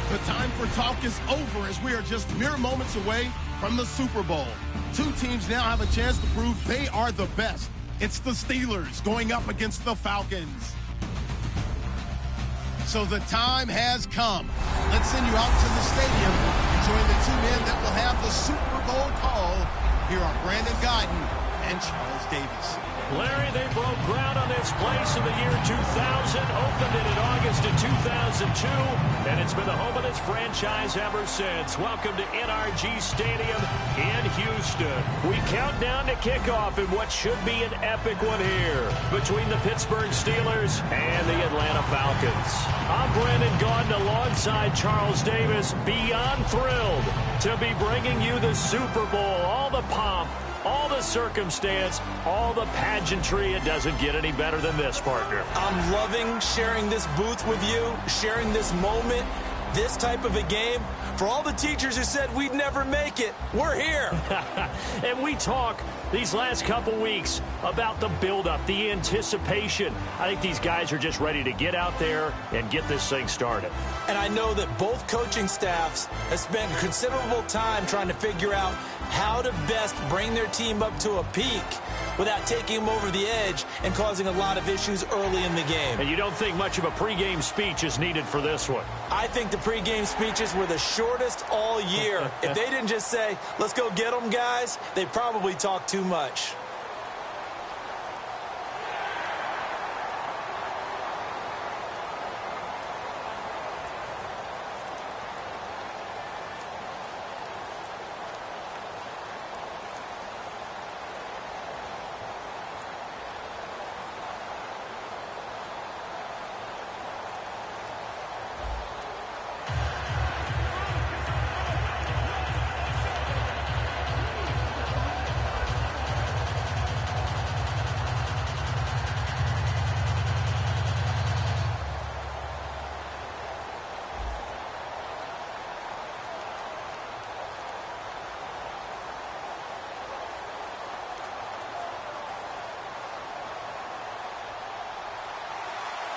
The time for talk is over as we are just mere moments away from the Super Bowl. Two teams now have a chance to prove they are the best. It's the Steelers going up against the Falcons. So the time has come. Let's send you out to the stadium and join the two men that will have the Super Bowl call. Here are Brandon Guyton and Charles Davis. Larry, they broke ground on this place in the year 2000, opened it in August of 2002, and it's been the home of this franchise ever since. Welcome to NRG Stadium in Houston. We count down to kickoff in what should be an epic one here between the Pittsburgh Steelers and the Atlanta Falcons. I'm Brandon Guyton alongside Charles Davis, beyond thrilled to be bringing you the Super Bowl, all the pomp, all the circumstance, all the pageantry. It doesn't get any better than this, partner. I'm loving sharing this booth with you, sharing this moment, this type of a game. For all the teachers who said we'd never make it, we're here. And we talk these last couple weeks about the buildup, the anticipation. I think these guys are just ready to get out there and get this thing started. And I know that both coaching staffs have spent considerable time trying to figure out how to best bring their team up to a peak without taking them over the edge and causing a lot of issues early in the game. And you don't think much of a pregame speech is needed for this one? I think the pregame speeches were the shortest all year. If they didn't just say, let's go get them, guys, they probably talked too much.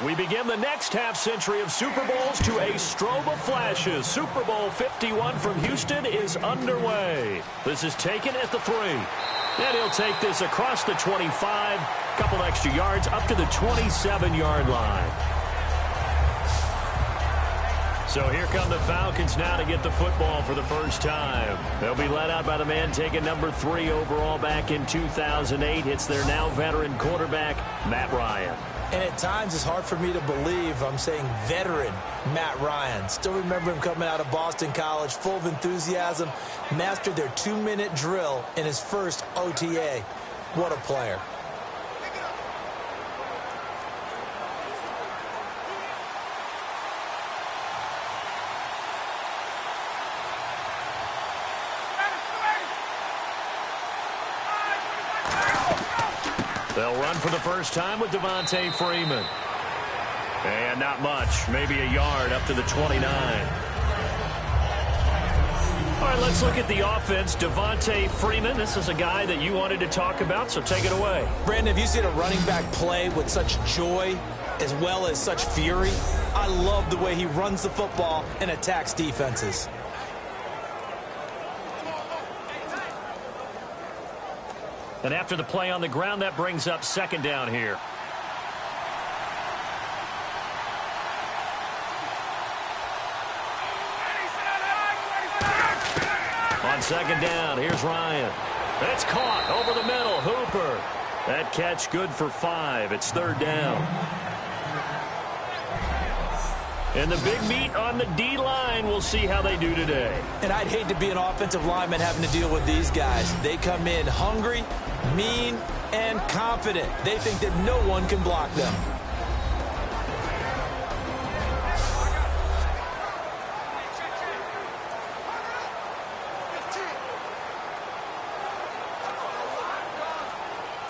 We begin the next half-century of Super Bowls to a strobe of flashes. Super Bowl 51 from Houston is underway. This is taken at the 3. And he'll take this across the 25, couple extra yards up to the 27-yard line. So here come the Falcons now to get the football for the first time. They'll be led out by the man taking number 3 overall back in 2008. It's their now veteran quarterback, Matt Ryan. And at times, it's hard for me to believe I'm saying veteran Matt Ryan. Still remember him coming out of Boston College, full of enthusiasm, mastered their 2-minute drill in his first OTA. What a player. They'll run for the first time with Devontae Freeman. And not much, maybe a yard up to the 29. All right, let's look at the offense. Devontae Freeman, this is a guy that you wanted to talk about, so take it away. Brandon, have you seen a running back play with such joy as well as such fury? I love the way he runs the football and attacks defenses. And after the play on the ground, that brings up second down here. On second down, here's Ryan. It's caught over the middle. Hooper. That catch good for 5. It's third down. And the big meat on the D-line, we'll see how they do today. And I'd hate to be an offensive lineman having to deal with these guys. They come in hungry, mean, and confident. They think that no one can block them.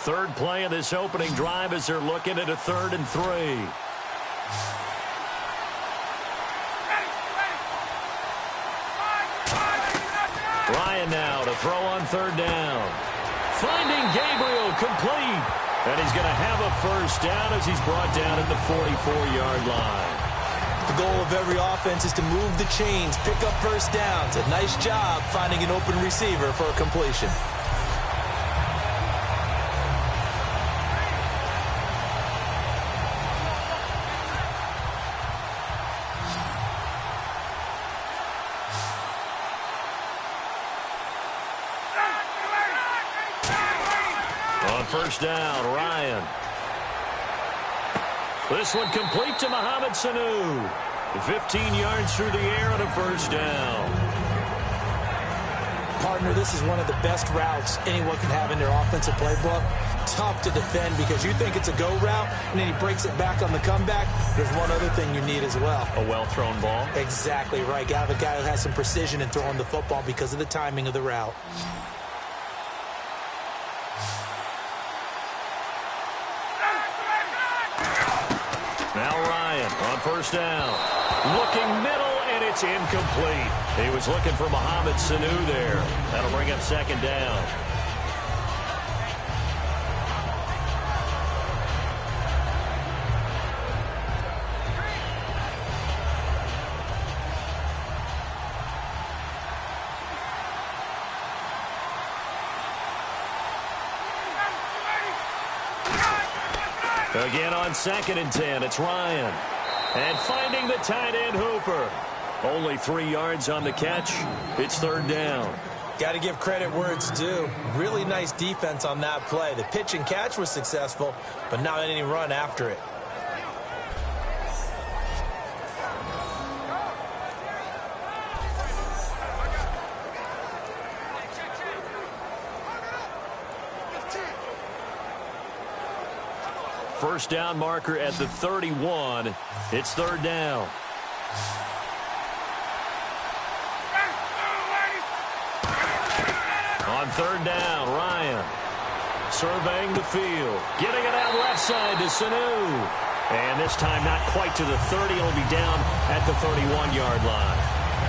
Third play of this opening drive as they're looking at a 3rd and 3. Ryan now to throw on third down. Finding Gabriel complete. And he's going to have a first down as he's brought down at the 44-yard line. The goal of every offense is to move the chains, pick up first downs. A nice job finding an open receiver for a completion. On first down, Ryan. This one complete to Mohamed Sanu. 15 yards through the air on a first down. Partner, this is one of the best routes anyone can have in their offensive playbook. Tough to defend because you think it's a go route, and then he breaks it back on the comeback. There's one other thing you need as well. A well-thrown ball. Exactly right. Got a guy who has some precision in throwing the football because of the timing of the route. Now Ryan on first down. Looking middle, and it's incomplete. He was looking for Mohamed Sanu there. That'll bring up second down. Again on 2nd and 10, it's Ryan. And finding the tight end Hooper. Only 3 yards on the catch. It's third down. Got to give credit where it's due. Really nice defense on that play. The pitch and catch was successful, but not any run after it. First down marker at the 31. It's third down. On third down, Ryan surveying the field. Getting it out left side to Sanu. And this time not quite to the 30. It'll be down at the 31-yard line.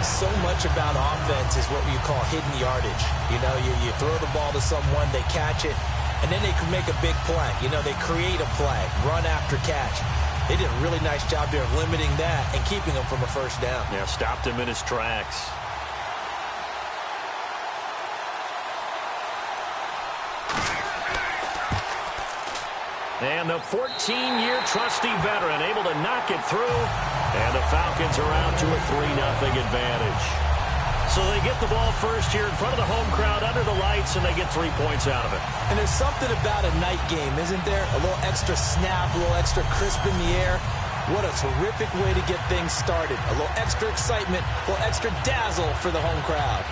So much about offense is what you call hidden yardage. You know, you throw the ball to someone, they catch it, and then they can make a big play. You know, they create a play, run after catch. They did a really nice job there of limiting that and keeping him from a first down. Yeah, stopped him in his tracks. And the 14-year trusty veteran able to knock it through. And the Falcons are out to a 3-0 advantage. So they get the ball first here in front of the home crowd under the lights, and they get 3 points out of it. And there's something about a night game, isn't there? A little extra snap, a little extra crisp in the air. What a terrific way to get things started. A little extra excitement, a little extra dazzle for the home crowd.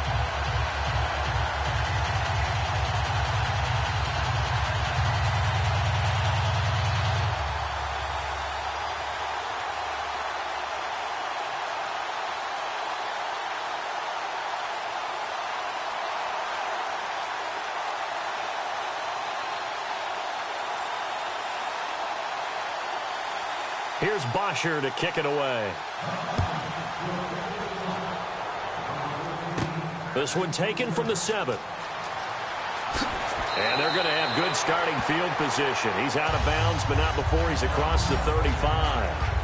Here's Bosher to kick it away. This one taken from the 7. And they're going to have good starting field position. He's out of bounds, but not before he's across the 35.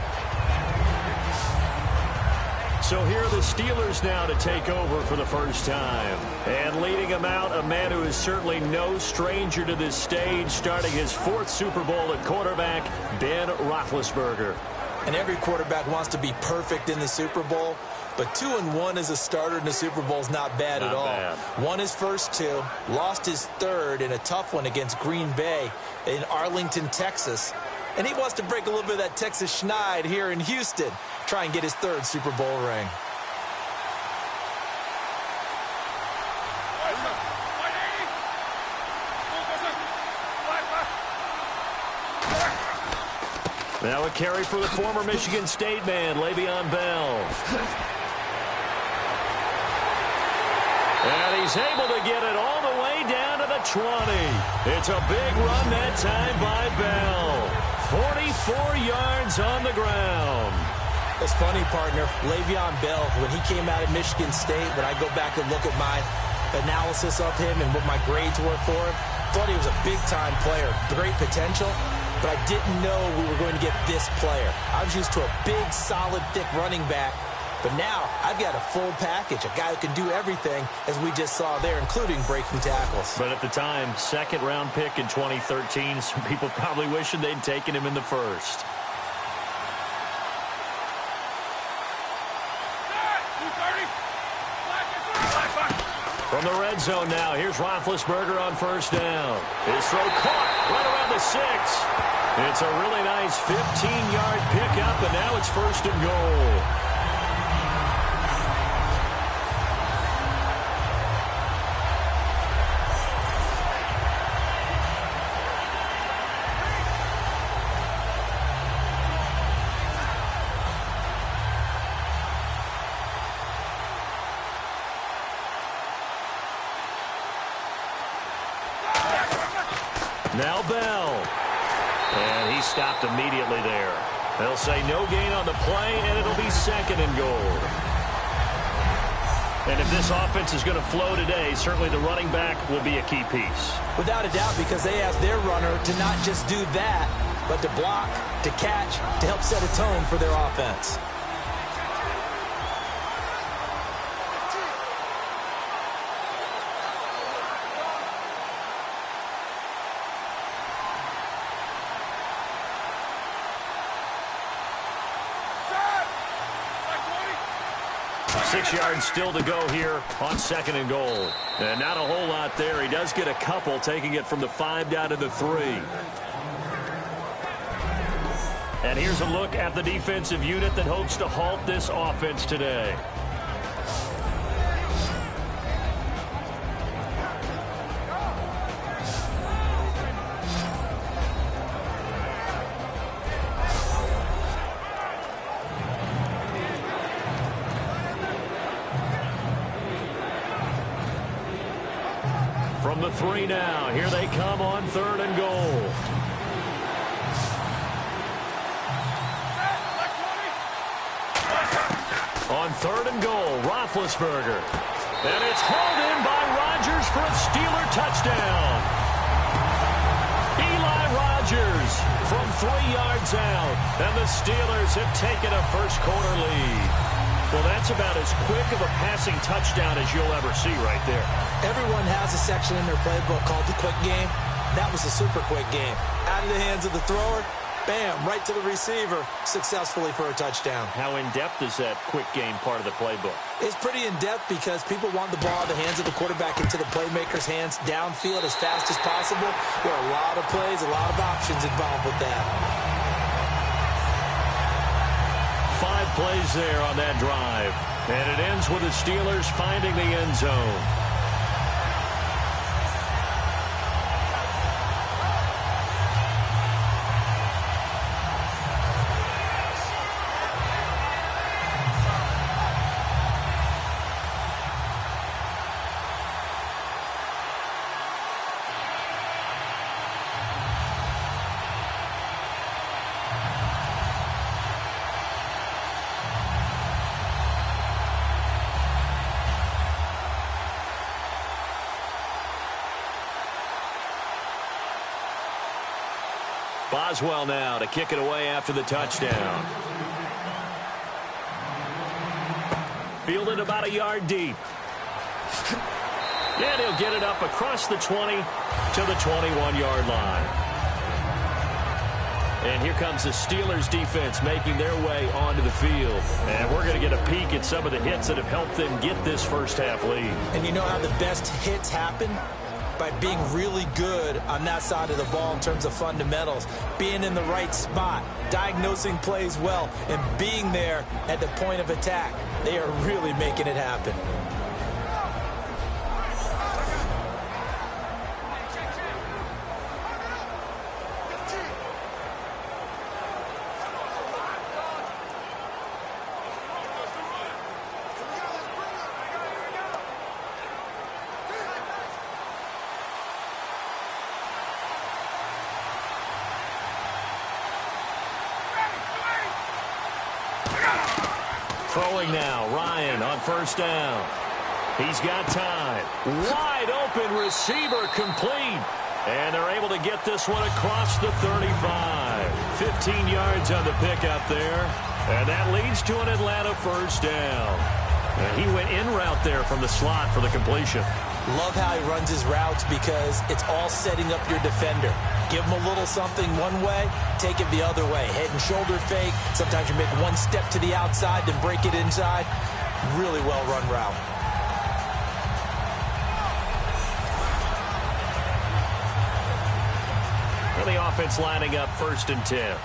So here are the Steelers now to take over for the first time. And leading them out, a man who is certainly no stranger to this stage, starting his 4th Super Bowl at quarterback, Ben Roethlisberger. And every quarterback wants to be perfect in the Super Bowl, but 2-1 as a starter in the Super Bowl is not bad at all. Won his first 2, lost his 3rd in a tough one against Green Bay in Arlington, Texas. And he wants to break a little bit of that Texas schneid here in Houston. Try and get his 3rd Super Bowl ring. Now a carry for the former Michigan State man, Le'Veon Bell. And he's able to get it all the way down to the 20. It's a big run that time by Bell. 44 yards on the ground. It's funny, partner. Le'Veon Bell, when he came out of Michigan State, when I go back and look at my analysis of him and what my grades were for him, thought he was a big-time player, great potential. but I didn't know we were going to get this player. I was used to a big, solid, thick running back, but now I've got a full package, a guy who can do everything, as we just saw there, including breaking tackles. But at the time, second-round pick in 2013, some people probably wishing they'd taken him in the first. From the red zone now, here's Roethlisberger on first down. His throw caught right around the 6. It's a really nice 15-yard pickup, and now it's first and goal. Now Bell. And he stopped immediately there. They'll say no gain on the play, and it'll be second and goal. And if this offense is going to flow today, certainly the running back will be a key piece. Without a doubt, because they asked their runner to not just do that, but to block, to catch, to help set a tone for their offense. Six yards still to go here on second and goal. And not a whole lot there. He does get a couple, taking it from the 5 down to the 3. And here's a look at the defensive unit that hopes to halt this offense today. From the 3 now, here they come on third and goal. On third and goal, Roethlisberger. And it's hauled in by Rodgers for a Steeler touchdown. Eli Rodgers from 3 yards out. And the Steelers have taken a first-quarter lead. Well, that's about as quick of a passing touchdown as you'll ever see right there. Everyone has a section in their playbook called the quick game. That was a super quick game. Out of the hands of the thrower, bam, right to the receiver, successfully for a touchdown. How in-depth is that quick game part of the playbook? It's pretty in-depth because people want the ball out of the hands of the quarterback into the playmaker's hands downfield as fast as possible. There are a lot of plays, a lot of options involved with that. 5 plays there on that drive. And it ends with the Steelers finding the end zone. Boswell now to kick it away after the touchdown. Fielded about a yard deep. And he'll get it up across the 20 to the 21-yard line. And here comes the Steelers defense making their way onto the field. And we're going to get a peek at some of the hits that have helped them get this first half lead. And you know how the best hits happen? By being really good on that side of the ball in terms of fundamentals, being in the right spot, diagnosing plays well, and being there at the point of attack. They are really making it happen. Throwing now, Ryan on first down. He's got time. Wide open receiver complete. And they're able to get this one across the 35. 15 yards on the pickup there. And that leads to an Atlanta first down. And he went in route there from the slot for the completion. Love how he runs his routes because it's all setting up your defender. Give him a little something one way, take it the other way. Head and shoulder fake. Sometimes you make one step to the outside, then break it inside. Really well run route. The offense lining up 1st and 10.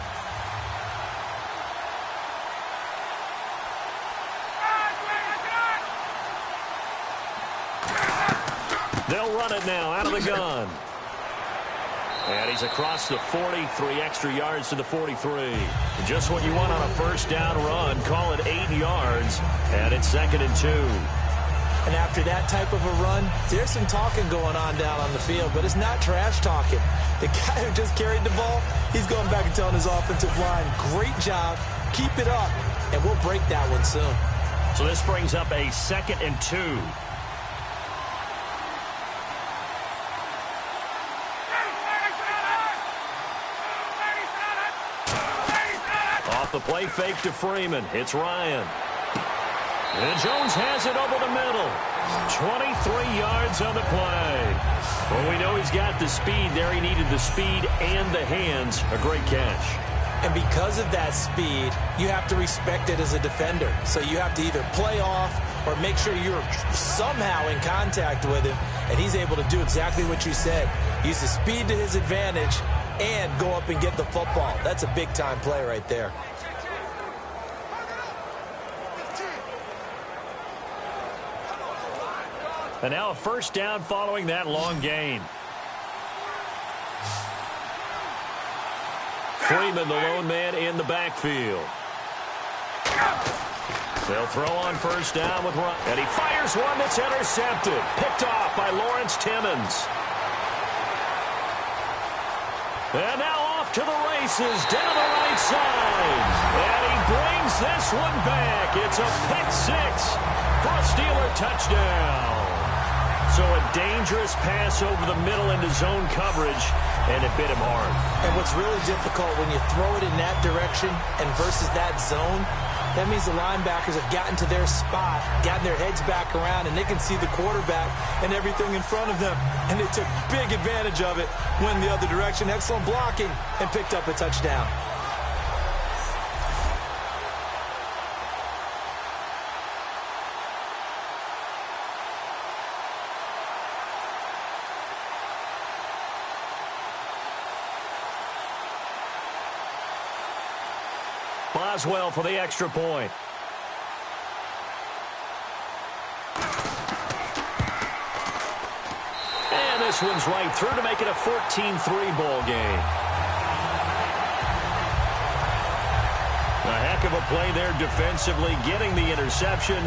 They'll run it now out of the gun. And he's across the 40, 3 extra yards to the 43. Just what you want on a first down run. Call it 8 yards, and it's 2nd and 2. And after that type of a run, there's some talking going on down on the field, but it's not trash talking. The guy who just carried the ball, he's going back and telling his offensive line, great job, keep it up, and we'll break that one soon. So this brings up a 2nd and 2. Off the play fake to Freeman. It's Ryan. And Jones has it over the middle. 23 yards on the play. Well, we know he's got the speed there. He needed the speed and the hands. A great catch. And because of that speed, you have to respect it as a defender. So you have to either play off or make sure you're somehow in contact with him. And he's able to do exactly what you said. Use the speed to his advantage and go up and get the football. That's a big-time play right there. And now a first down following that long gain. Freeman, the lone man in the backfield. They'll throw on first down with Ryan. And he fires one that's intercepted. Picked off by Lawrence Timmons. And now off to the races down the right side. And he brings this one back. It's a pick six for a Steeler touchdown. So a dangerous pass over the middle into zone coverage, and it bit him hard. And what's really difficult when you throw it in that direction and versus that zone, that means the linebackers have gotten to their spot, gotten their heads back around, and they can see the quarterback and everything in front of them. And they took big advantage of it, went the other direction, excellent blocking, and picked up a touchdown. Boswell for the extra point. And this one's right through to make it a 14-3 ball game. A heck of a play there defensively, getting the interception,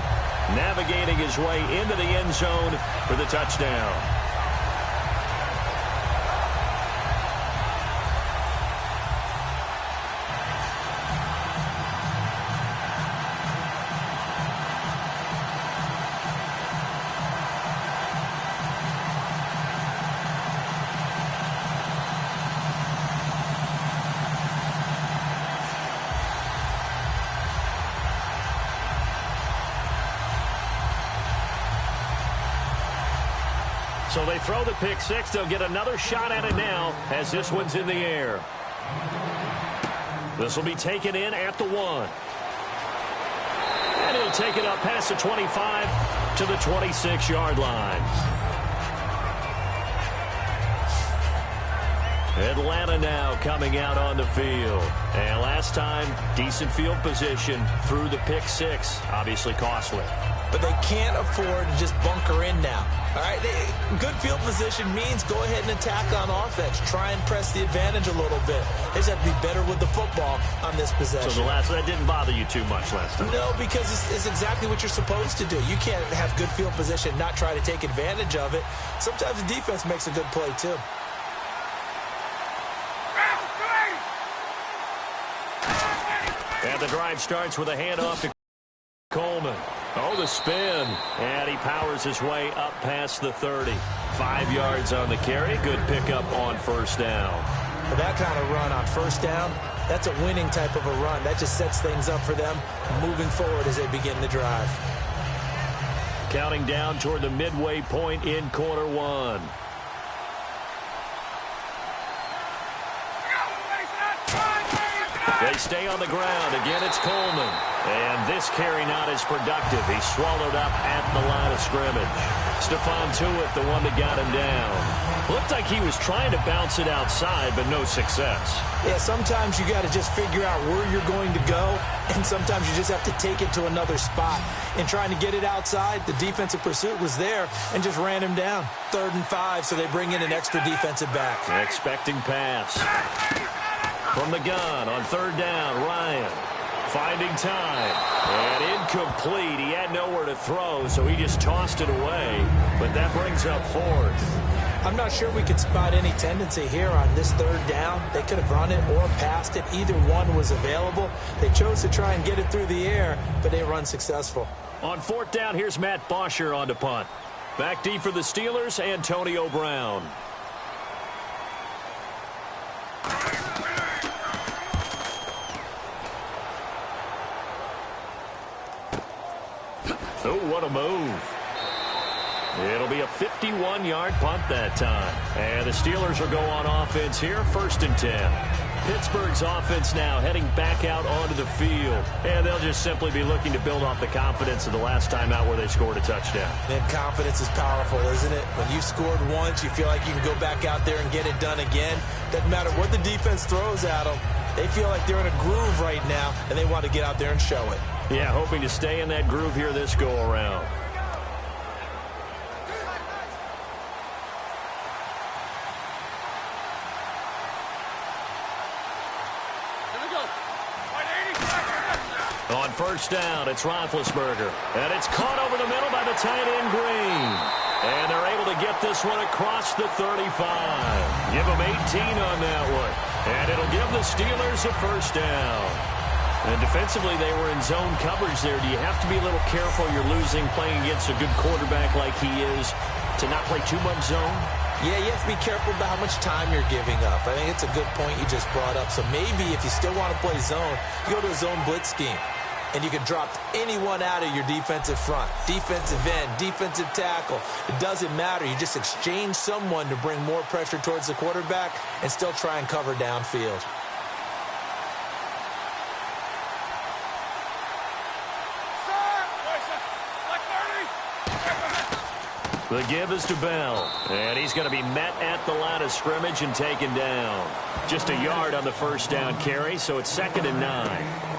navigating his way into the end zone for the touchdown. So they throw the pick six. They'll get another shot at it now as this one's in the air. This will be taken in at the 1. And he'll take it up past the 25 to the 26-yard line. Atlanta now coming out on the field. And last time, decent field position through the pick six. Obviously costly. But they can't afford to just bunker in now. All right, good field position means go ahead and attack on offense. Try and press the advantage a little bit. They just have to be better with the football on this possession. So that didn't bother you too much last time? No, because it's exactly what you're supposed to do. You can't have good field position and not try to take advantage of it. Sometimes the defense makes a good play, too. And the drive starts with a handoff to Coleman. Oh, the spin. And he powers his way up past the 30. 5 yards on the carry. Good pickup on first down. For that kind of run on first down, that's a winning type of a run. That just sets things up for them moving forward as they begin the drive. Counting down toward the midway point in quarter one. They stay on the ground. Again, it's Coleman. And this carry not as productive. He's swallowed up at the line of scrimmage. Stephon Tuitt, the one that got him down. Looked like he was trying to bounce it outside, but no success. Yeah, sometimes you got to just figure out where you're going to go, and sometimes you just have to take it to another spot. In trying to get it outside, the defensive pursuit was there and just ran him down. 3rd and 5, so they bring in an extra defensive back. Expecting pass. From the gun on 3rd down, Ryan finding time. And incomplete. He had nowhere to throw, so he just tossed it away. But that brings up 4th. I'm not sure we could spot any tendency here on this 3rd down. They could have run it or passed it. Either one was available. They chose to try and get it through the air, but they were unsuccessful. On 4th down, here's Matt Bosher on to punt. Back deep for the Steelers, Antonio Brown. Oh, what a move. It'll be a 51-yard punt that time. And the Steelers will go on offense here, 1st and 10. Pittsburgh's offense now heading back out onto the field. And they'll just simply be looking to build off the confidence of the last time out where they scored a touchdown. And confidence is powerful, isn't it? When you scored once, you feel like you can go back out there and get it done again. Doesn't matter what the defense throws at them. They feel like they're in a groove right now, and they want to get out there and show it. Yeah, hoping to stay in that groove here this go-around. On 1st down, it's Roethlisberger. And it's caught over the middle by the tight end, Green. And they're able to get this one across the 35. Give them 18 on that one. And it'll give the Steelers a 1st down. And defensively, they were in zone coverage there. Do you have to be a little careful? You're losing playing against a good quarterback like he is to not play too much zone? Yeah, you have to be careful about how much time you're giving up. I think it's a good point you just brought up. So maybe if you still want to play zone, you go to a zone blitz scheme. And you can drop anyone out of your defensive front. Defensive end, defensive tackle. It doesn't matter. You just exchange someone to bring more pressure towards the quarterback and still try and cover downfield. The give is to Bell. And he's going to be met at the line of scrimmage and taken down. Just a yard on the 1st down carry, so it's 2nd and 9.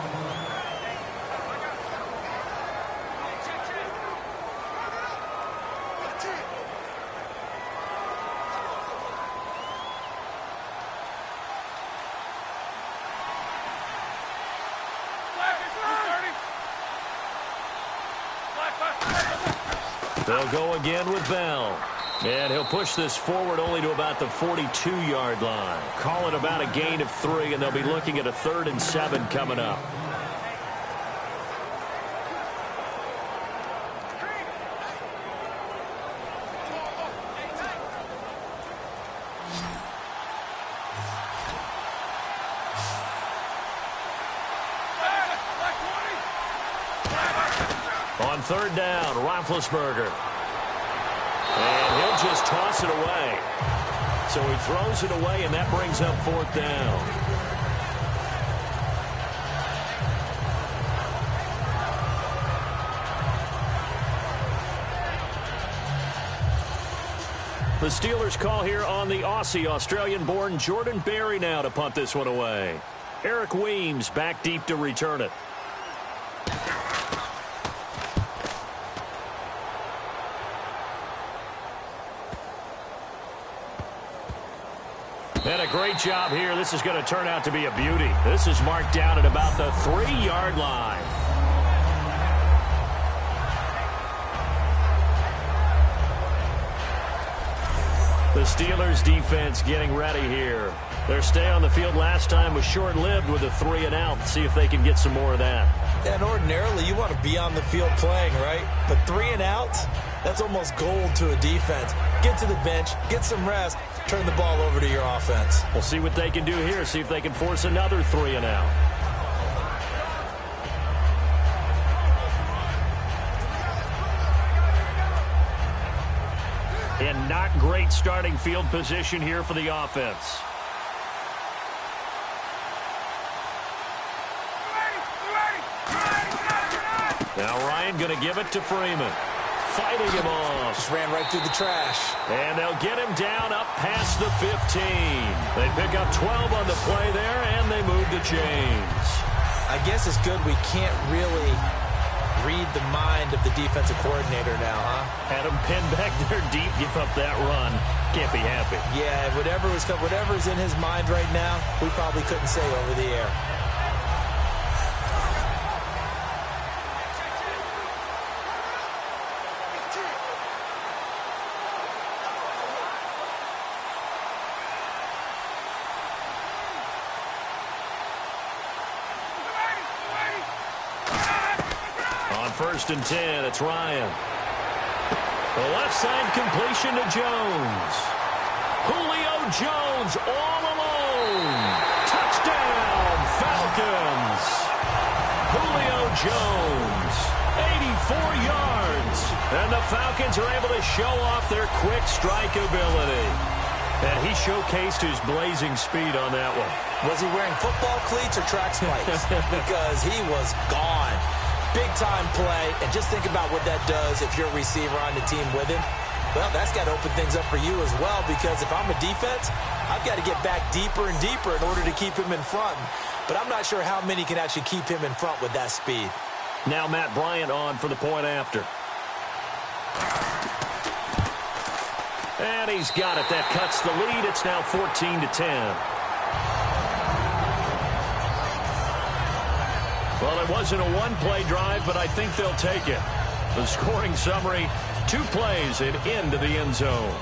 They'll go again with Bell. And he'll push this forward only to about the 42-yard line. Call it about a gain of 3, and they'll be looking at a 3rd and 7 coming up. On 3rd down, Roethlisberger. And he'll just toss it away. So he throws it away, and that brings up 4th down. The Steelers call here on the Aussie, Australian-born Jordan Berry now to punt this one away. Eric Weems back deep to return it. And a great job here. This is going to turn out to be a beauty. This is marked down at about the 3-yard line. The Steelers defense getting ready here. Their stay on the field last time was short-lived with a 3-and-out. See if they can get some more of that. And ordinarily, you want to be on the field playing, right? But 3 and outs, that's almost gold to a defense. Get to the bench, get some rest, turn the ball over to your offense. We'll see what they can do here, see if they can force another 3 and out. And not great starting field position here for the offense. Now Ryan going to give it to Freeman. Fighting him off. Just ran right through the trash. And they'll get him down up past the 15. They pick up 12 on the play there, and they move the chains. I guess it's good we can't really read the mind of the defensive coordinator now, huh? Had him pinned back there deep, give up that run. Can't be happy. Yeah, whatever's in his mind right now, we probably couldn't say over the air. First and 10, it's Ryan. The left side completion to Jones. Julio Jones all alone. Touchdown, Falcons. Julio Jones, 84 yards. And the Falcons are able to show off their quick strike ability. And he showcased his blazing speed on that one. Was he wearing football cleats or track spikes? Because he was gone. Big-time play, and just think about what that does if you're a receiver on the team with him. Well, that's got to open things up for you as well, because if I'm a defense, I've got to get back deeper and deeper in order to keep him in front. But I'm not sure how many can actually keep him in front with that speed. Now Matt Bryant on for the point after. And he's got it. That cuts the lead. It's now 14-10. Well, it wasn't a one-play drive, but I think they'll take it. The scoring summary, 2 plays and into the end zone.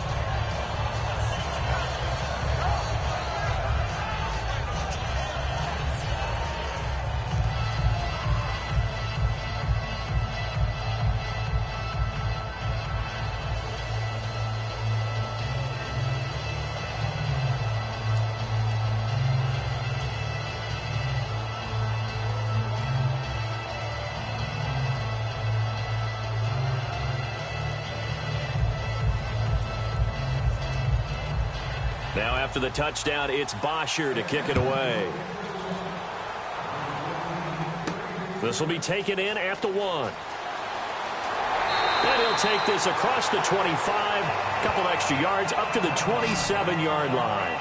Now after the touchdown, it's Bosher to kick it away. This will be taken in at the 1. And he'll take this across the 25, a couple extra yards up to the 27-yard line.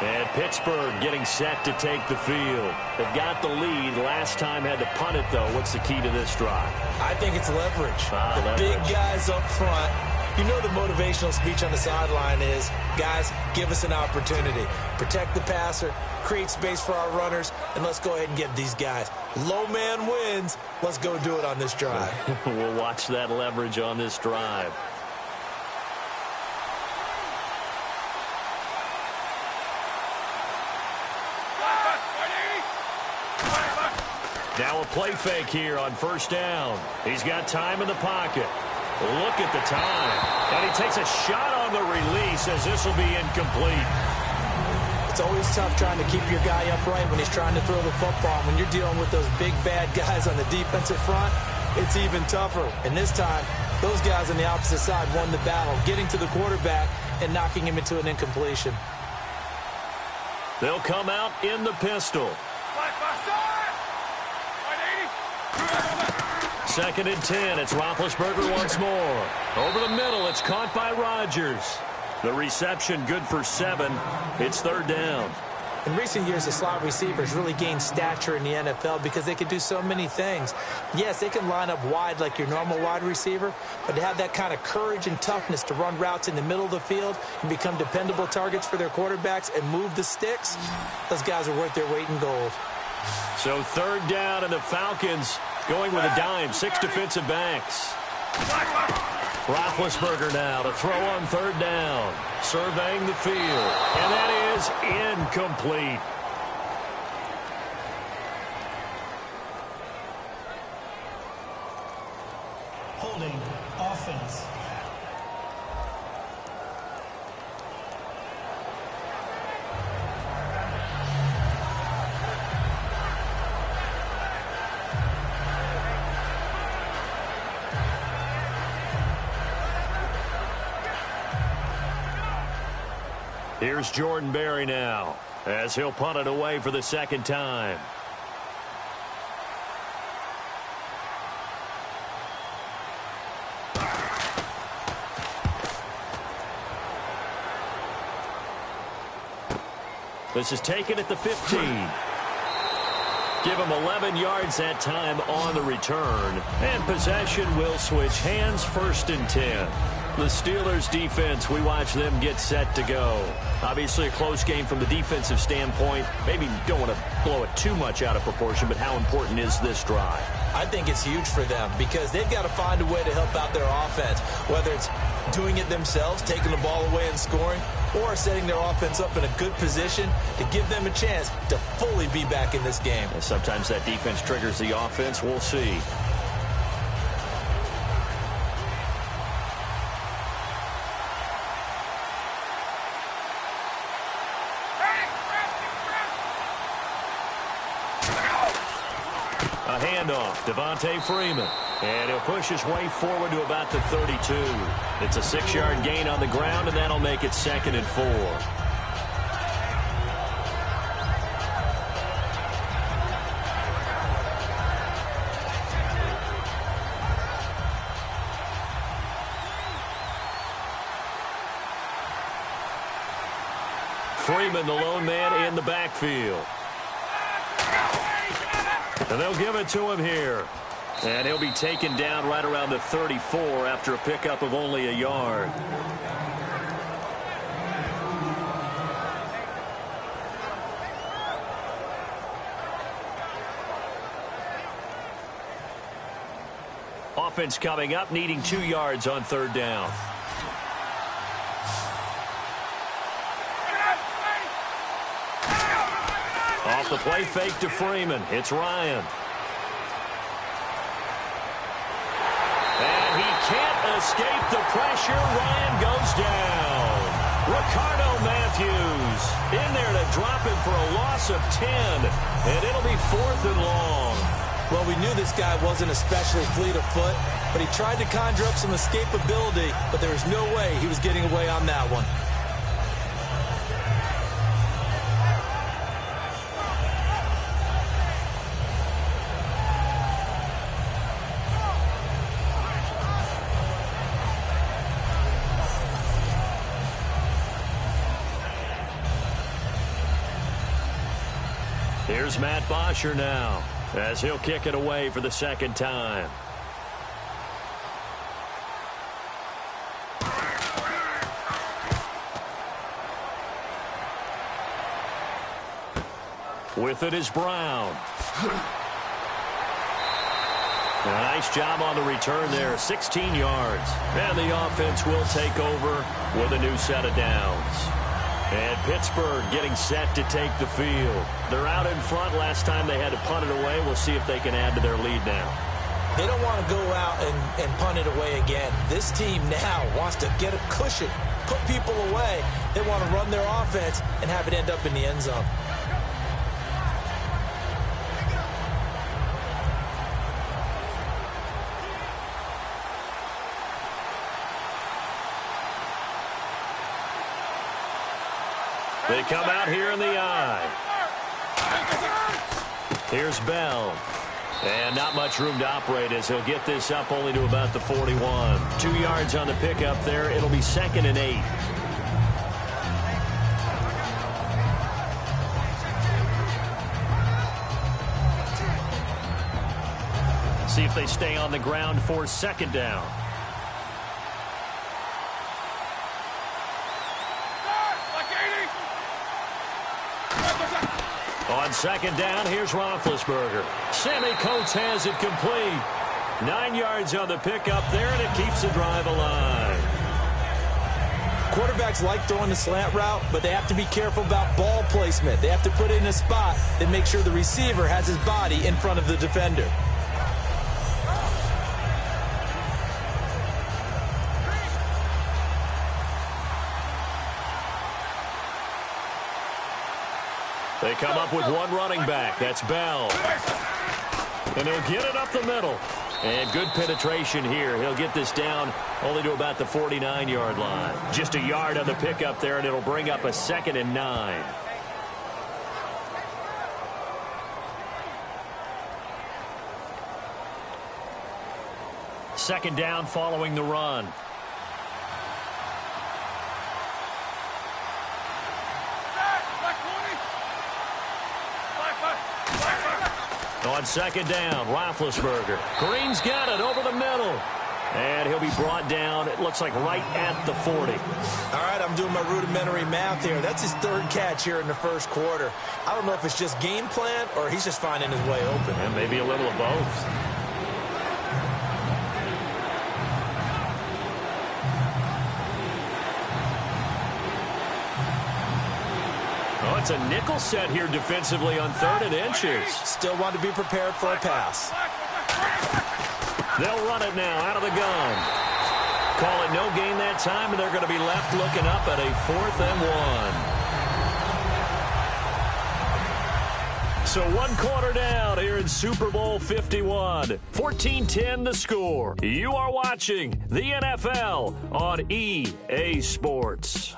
And Pittsburgh getting set to take the field. They've got the lead. Last time had to punt it, though. What's the key to this drive? I think it's leverage. Leverage. Big guys up front. You know the motivational speech on the sideline is, guys, give us an opportunity. Protect the passer, create space for our runners, and let's go ahead and get these guys. Low man wins. Let's go do it on this drive. We'll watch that leverage on this drive. Now a play fake here on first down. He's got time in the pocket. Look at the time. And he takes a shot on the release as this will be incomplete. It's always tough trying to keep your guy upright when he's trying to throw the football. When you're dealing with those big, bad guys on the defensive front, it's even tougher. And this time, those guys on the opposite side won the battle, getting to the quarterback and knocking him into an incompletion. They'll come out in the pistol. Second and 10. It's Roethlisberger once more. Over the middle. It's caught by Rodgers. The reception good for 7. It's third down. In recent years, the slot receivers really gained stature in the NFL because they can do so many things. Yes, they can line up wide like your normal wide receiver, but to have that kind of courage and toughness to run routes in the middle of the field and become dependable targets for their quarterbacks and move the sticks, those guys are worth their weight in gold. So third down, and the Falcons going with a dime. 6 defensive backs. Roethlisberger now to throw on third down. Surveying the field. And that is incomplete. Holding offense. Here's Jordan Berry now, as he'll punt it away for the second time. This is taken at the 15. Give him 11 yards that time on the return. And possession will switch hands, 1st and 10. The Steelers defense, we watch them get set to go. Obviously a close game from the defensive standpoint. Maybe don't want to blow it too much out of proportion, but how important is this drive? I think it's huge for them because they've got to find a way to help out their offense, whether it's doing it themselves, taking the ball away and scoring, or setting their offense up in a good position to give them a chance to fully be back in this game. And sometimes that defense triggers the offense. We'll see. A handoff, Devontae Freeman. And he'll push his way forward to about the 32. It's a 6-yard gain on the ground, and that'll make it 2nd and 4. Freeman, the lone man in the backfield. And they'll give it to him here. And he'll be taken down right around the 34 after a pickup of only a yard. Offense coming up, needing 2 yards on 3rd down. Off the play fake to Freeman. It's Ryan. And he can't escape the pressure. Ryan goes down. Ricardo Matthews in there to drop him for a loss of 10. And it'll be 4th and long. Well, we knew this guy wasn't especially fleet of foot, but he tried to conjure up some escapability, but there was no way he was getting away on that one. Here's Matt Bosher now, as he'll kick it away for the 2nd time. With it is Brown. A nice job on the return there, 16 yards. And the offense will take over with a new set of downs. And Pittsburgh getting set to take the field. They're out in front. Last time they had to punt it away. We'll see if they can add to their lead now. They don't want to go out and punt it away again. This team now wants to get a cushion, put people away. They want to run their offense and have it end up in the end zone. They come out here in the eye. Here's Bell. And not much room to operate as he'll get this up only to about the 41. 2 yards on the pickup there. It'll be 2nd and 8. See if they stay on the ground for 2nd down. On 2nd down, here's Roethlisberger. Sammy Coates has it complete. 9 yards on the pickup there, and it keeps the drive alive. Quarterbacks like throwing the slant route, but they have to be careful about ball placement. They have to put it in a spot that makes sure the receiver has his body in front of the defender. They come up with one running back. That's Bell. And he'll get it up the middle. And good penetration here. He'll get this down only to about the 49-yard line. Just a yard on the pickup there, and it'll bring up a 2nd and 9. Second down following the run. On second down, Roethlisberger. Green's got it over the middle. And he'll be brought down, it looks like right at the 40. All right, I'm doing my rudimentary math here. That's his 3rd catch here in the first quarter. I don't know if it's just game plan or he's just finding his way open. And maybe a little of both. Oh, it's a nickel set here defensively on 3rd and inches. Still want to be prepared for a pass. They'll run it now out of the gun. Call it no gain that time, and they're going to be left looking up at a 4th and 1. So 1 quarter down here in Super Bowl 51. 14-10 the score. You are watching the NFL on EA Sports.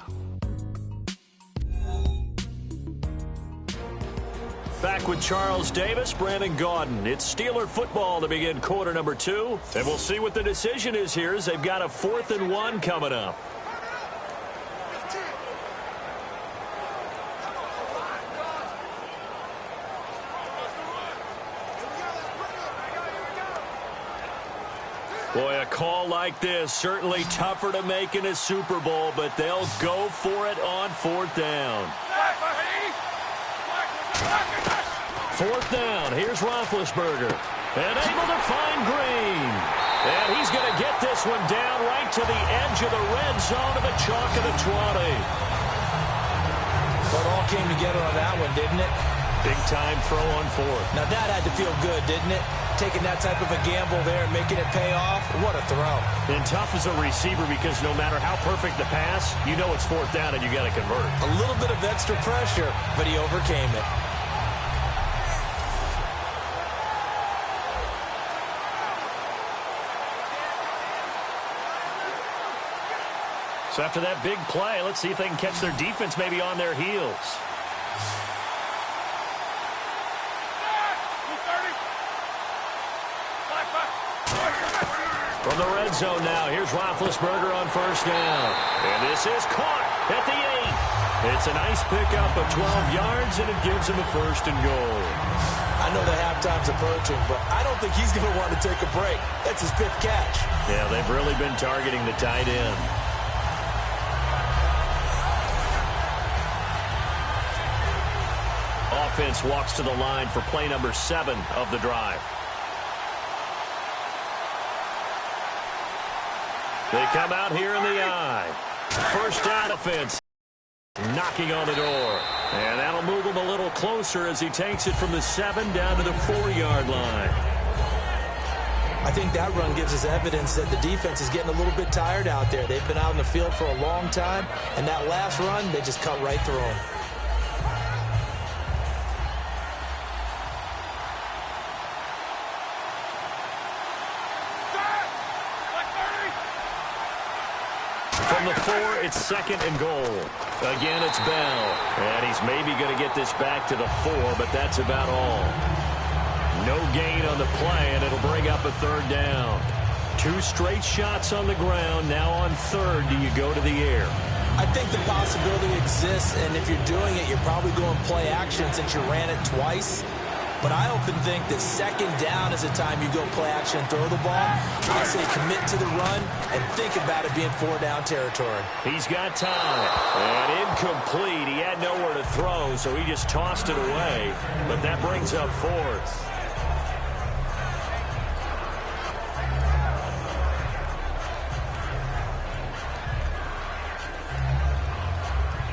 Back with Charles Davis, Brandon Gaudin. It's Steeler football to begin quarter number 2. And we'll see what the decision is here as they've got a 4th and 1 coming up. Boy, a call like this, certainly tougher to make in a Super Bowl, but they'll go for it on 4th down. 4th down, here's Roethlisberger. And able to find Green. And he's going to get this one down right to the edge of the red zone of the chalk of the 20. Well, it all came together on that one, didn't it? Big time throw on 4th. Now that had to feel good, didn't it? Taking that type of a gamble there and making it pay off. What a throw. And tough as a receiver because no matter how perfect the pass, you know it's 4th down and you got to convert. A little bit of extra pressure, but he overcame it. So after that big play, let's see if they can catch their defense maybe on their heels. From the red zone now, here's Roethlisberger on 1st down. And this is caught at the 8. It's a nice pickup of 12 yards, and it gives him a 1st and goal. I know the halftime's approaching, but I don't think he's going to want to take a break. That's his 5th catch. Yeah, they've really been targeting the tight end. Offense walks to the line for play number 7 of the drive. They come out here in the eye. 1st down offense. Knocking on the door. And that'll move him a little closer as he takes it from the 7 down to the 4-yard line. I think that run gives us evidence that the defense is getting a little bit tired out there. They've been out in the field for a long time, and that last run, they just cut right through them. From the 4, it's 2nd and goal. Again, it's Bell. And he's maybe going to get this back to the 4, but that's about all. No gain on the play, and it'll bring up a 3rd down. 2 straight shots on the ground. Now on 3rd, do you go to the air? I think the possibility exists, and if you're doing it, you're probably going play action since you ran it twice. But I often think that 2nd down is the time you go play action and throw the ball. I say commit to the run and think about it being 4-down territory. He's got time. And incomplete. He had nowhere to throw, so he just tossed it away. But that brings up 4th.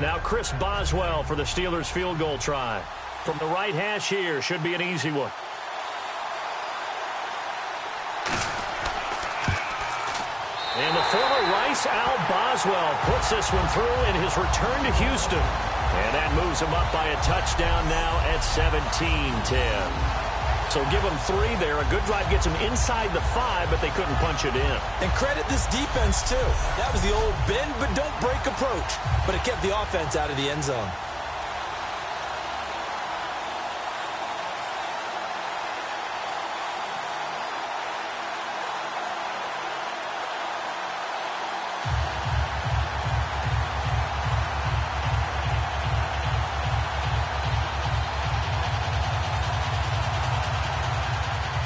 Now Chris Boswell for the Steelers field goal try. From the right hash here, should be an easy one. And the former Rice Al Boswell puts this one through in his return to Houston. And that moves them up by a touchdown now at 17-10. So give them 3 there. A good drive gets them inside the 5, but they couldn't punch it in. And credit this defense, too. That was the old bend but don't break approach, but it kept the offense out of the end zone.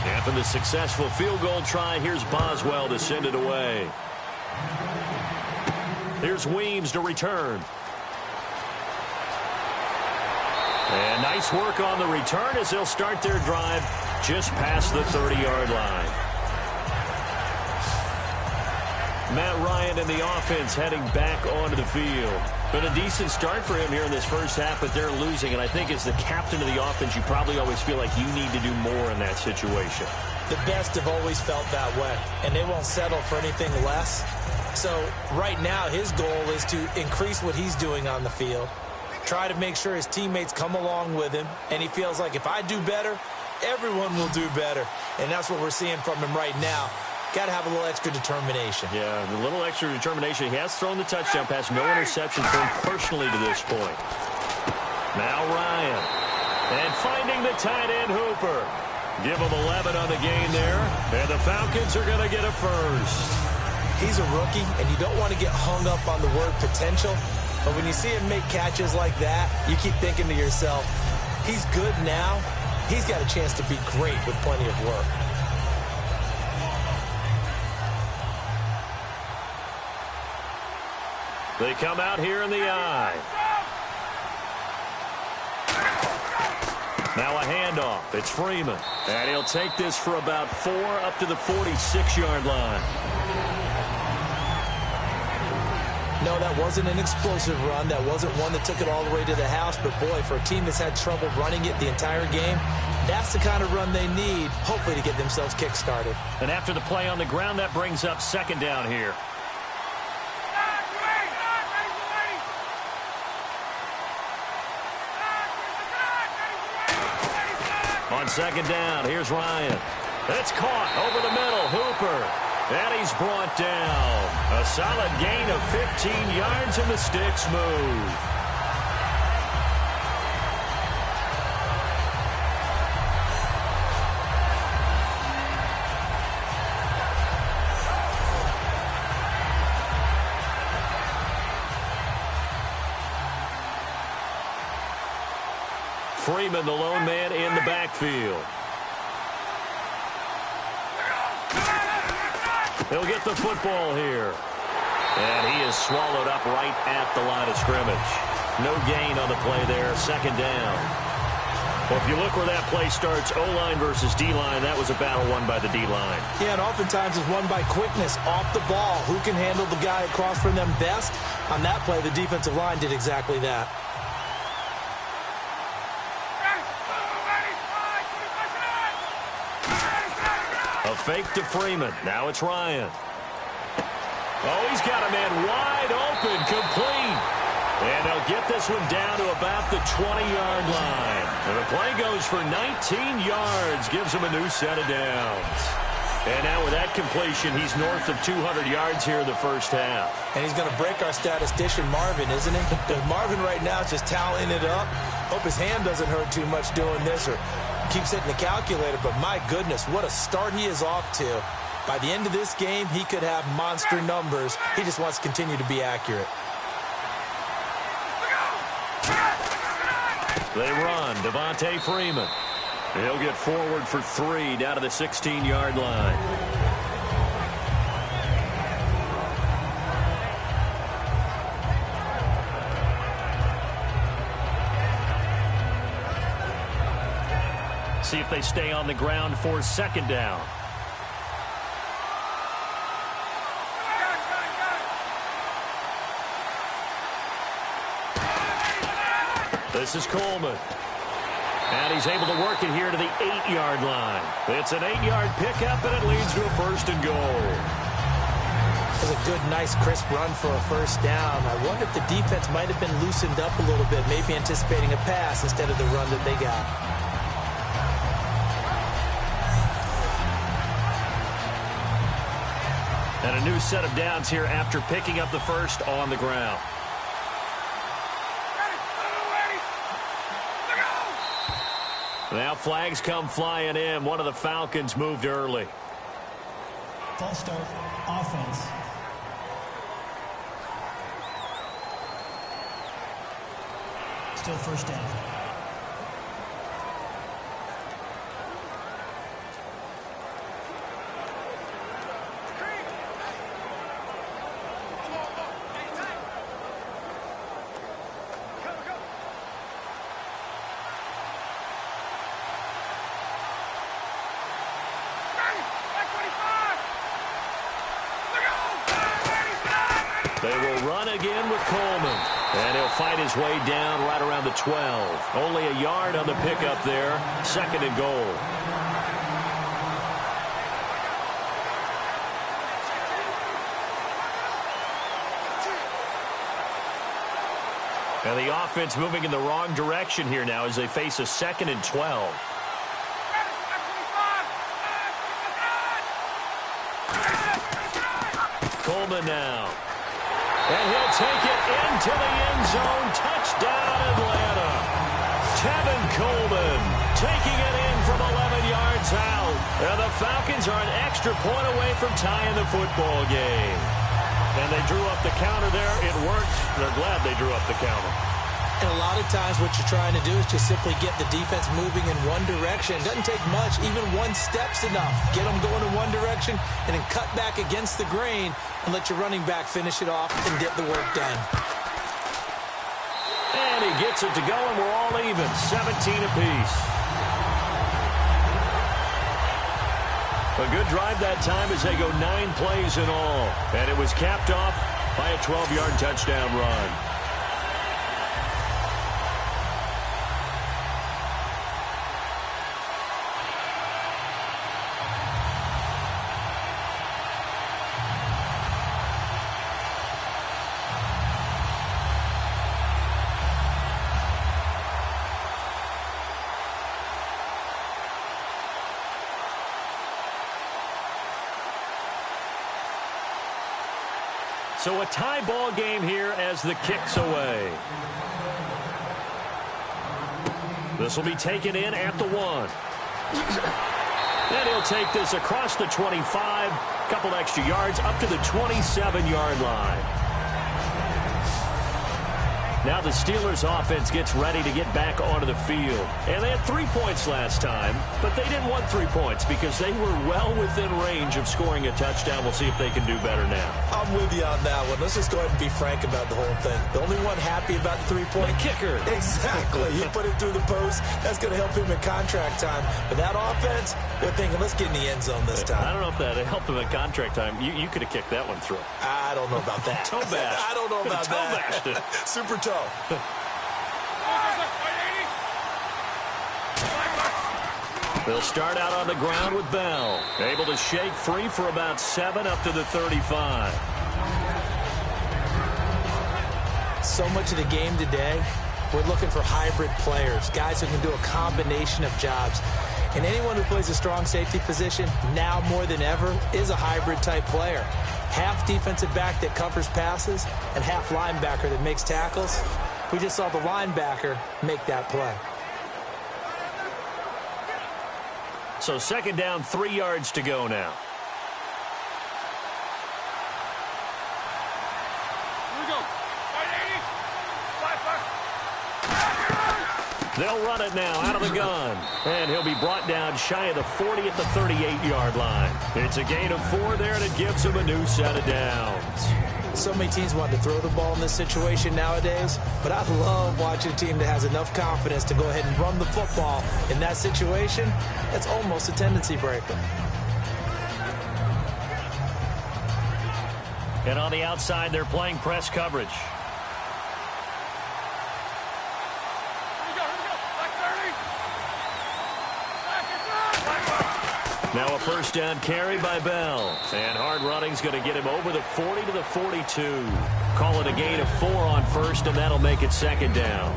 After the successful field goal try, here's Boswell to send it away. Here's Weems to return. And nice work on the return as they'll start their drive just past the 30-yard line. Matt Ryan and the offense heading back onto the field. Been a decent start for him here in this first half, but they're losing. And I think as the captain of the offense, you probably always feel like you need to do more in that situation. The best have always felt that way, and they won't settle for anything less. So right now, his goal is to increase what he's doing on the field, try to make sure his teammates come along with him, and he feels like if I do better, everyone will do better. And that's what we're seeing from him right now. Got to have a little extra determination. Yeah, a little extra determination. He has thrown the touchdown pass. No interceptions for him personally to this point. Now Ryan. And finding the tight end Hooper. Give him 11 on the gain there. And the Falcons are going to get a first. He's a rookie, and you don't want to get hung up on the word potential. But when you see him make catches like that, you keep thinking to yourself, he's good now. He's got a chance to be great with plenty of work. They come out here in the eye. Now a handoff. It's Freeman. And he'll take this for about 4 up to the 46-yard line. No, that wasn't an explosive run. That wasn't one that took it all the way to the house. But, boy, for a team that's had trouble running it the entire game, that's the kind of run they need, hopefully, to get themselves kick-started. And after the play on the ground, that brings up second down here. On second down, here's Ryan. It's caught over the middle. Hooper. And he's brought down. A solid gain of 15 yards, and the sticks move. Freeman, the lone man in the backfield. He'll get the football here. And he is swallowed up right at the line of scrimmage. No gain on the play there. Second down. Well, if you look where that play starts, O-line versus D-line, that was a battle won by the D-line. Yeah, and oftentimes it's won by quickness off the ball. Who can handle the guy across from them best? On that play, the defensive line did exactly that. A fake to Freeman. Now it's Ryan. Oh, he's got a man wide open, complete. And they'll get this one down to about the 20-yard line. And the play goes for 19 yards, gives him a new set of downs. And now with that completion, he's north of 200 yards here in the first half. And he's going to break our statistician, Marvin, isn't he? Because Marvin right now is just tallying it up. Hope his hand doesn't hurt too much doing this or keeps hitting the calculator. But my goodness, what a start he is off to. By the end of this game, he could have monster numbers. He just wants to continue to be accurate. They run. Devontae Freeman. He'll get forward for 3 down to the 16-yard line. See if they stay on the ground for second down. This is Coleman. And he's able to work it here to the 8-yard line. It's an 8-yard pickup, and it leads to a first and goal. was a good, nice, crisp run for a first down. I wonder if the defense might have been loosened up a little bit, maybe anticipating a pass instead of the run that they got. And a new set of downs here after picking up the first on the ground. Now flags come flying in. One of the Falcons moved early. False start, offense. Still first down. They will run again with Coleman. And he'll fight his way down right around the 12. Only a yard on the pickup there. Second and goal. And the offense moving in the wrong direction here now as they face a second and 12. Coleman now. And he'll take it into the end zone. Touchdown, Atlanta. Tevin Coleman taking it in from 11 yards out. And the Falcons are an extra point away from tying the football game. And they drew up the counter there. It worked. They're glad they drew up the counter. And a lot of times what you're trying to do is just simply get the defense moving in one direction. It doesn't take much. Even one step's enough. Get them going in one direction and then cut back against the grain and let your running back finish it off and get the work done. And he gets it to go, and we're all even. 17 apiece. A good drive that time as they go 9 plays in all. And it was capped off by a 12-yard touchdown run. So a tie ball game here as the kick's away. This will be taken in at the 1. And he'll take this across the 25, couple extra yards up to the 27-yard line. Now the Steelers offense gets ready to get back onto the field. And they had 3 points last time, but they didn't want 3 points because they were well within range of scoring a touchdown. We'll see if they can do better now. I'm with you on that one. Let's just go ahead and be frank about the whole thing. The only one happy about the 3-point kicker. Exactly. He put it through the post. That's going to help him in contract time. But that offense, they're thinking, let's get in the end zone this time. I don't know if that helped him in contract time. You could have kicked that one through. I don't know about that. Toe bash. I don't know about toe that. Bashed it. Super toe. They'll start out on the ground with Bell. Able to shake free for about 7 up to the 35. So much of the game today, we're looking for hybrid players, guys who can do a combination of jobs. And anyone who plays a strong safety position, now more than ever, is a hybrid type player. Half defensive back that covers passes and half linebacker that makes tackles. We just saw the linebacker make that play. So second down, 3 yards to go now. They'll run it now out of the gun. And he'll be brought down shy of the 40 at the 38-yard line. It's a gain of 4 there, and it gives him a new set of downs. So many teams want to throw the ball in this situation nowadays, but I love watching a team that has enough confidence to go ahead and run the football. In that situation, that's almost a tendency breaker. And on the outside, they're playing press coverage. Now a first down carry by Bell. And hard running's going to get him over the 40 to the 42. Call it a gain of 4 on first, and that'll make it second down.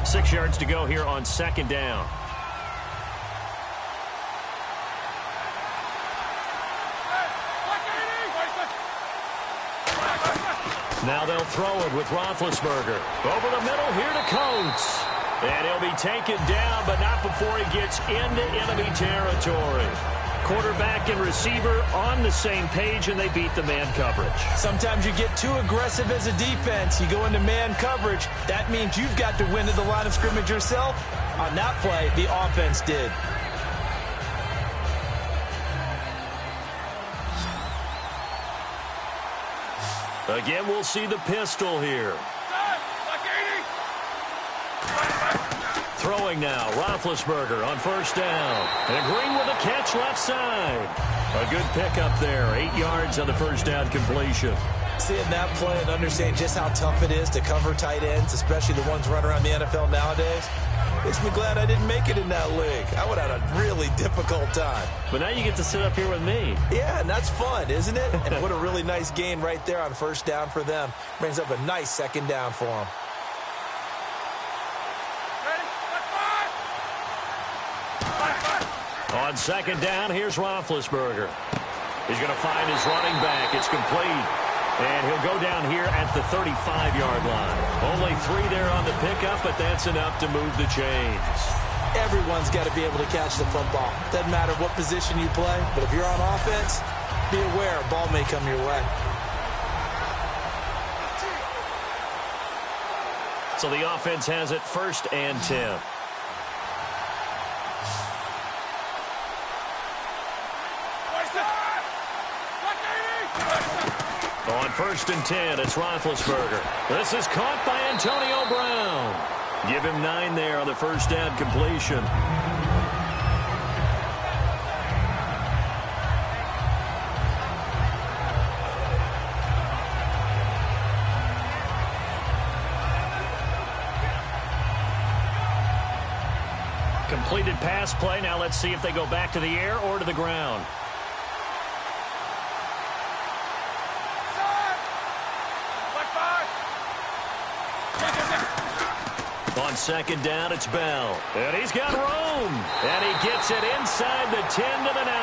Six yards to go here on second down. Now they'll throw it with Roethlisberger. Over the middle here to Coates. And he'll be taken down, but not before he gets into enemy territory. Quarterback and receiver on the same page, and they beat the man coverage. Sometimes you get too aggressive as a defense. You go into man coverage. That means you've got to win to the line of scrimmage yourself. On that play, the offense did. Again, we'll see the pistol here. Throwing now, Roethlisberger on first down. And Green with a catch left side. A good pickup there, 8 yards on the first down completion. Seeing that play and understanding just how tough it is to cover tight ends, especially the ones running around the NFL nowadays, makes me glad I didn't make it in that league. I would have had a really difficult time. But now you get to sit up here with me. Yeah, and that's fun, isn't it? And what a really nice gain right there on first down for them. Brings up a nice second down for them. On second down, here's Roethlisberger. He's going to find his running back. It's complete. And he'll go down here at the 35-yard line. Only 3 there on the pickup, but that's enough to move the chains. Everyone's got to be able to catch the football. Doesn't matter what position you play, but if you're on offense, be aware a ball may come your way. So the offense has it first and 10. On first and 10, it's Roethlisberger. This is caught by Antonio Brown. Give him 9 there on the first down completion. Completed pass play. Now let's see if they go back to the air or to the ground. On second down, it's Bell. And he's got room. And he gets it inside the 10 to the 9.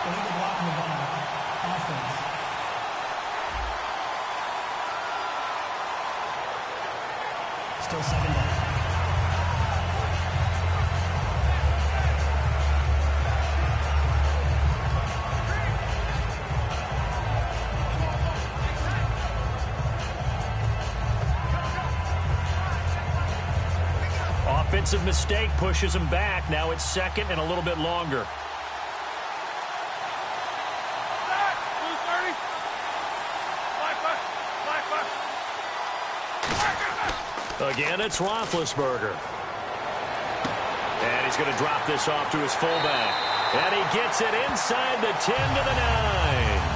Illegal blocking the ball. Offense. Still second down. Offensive mistake pushes him back. Now it's second and a little bit longer. Again, it's Roethlisberger. And he's going to drop this off to his fullback. And he gets it inside the 10 to the 9.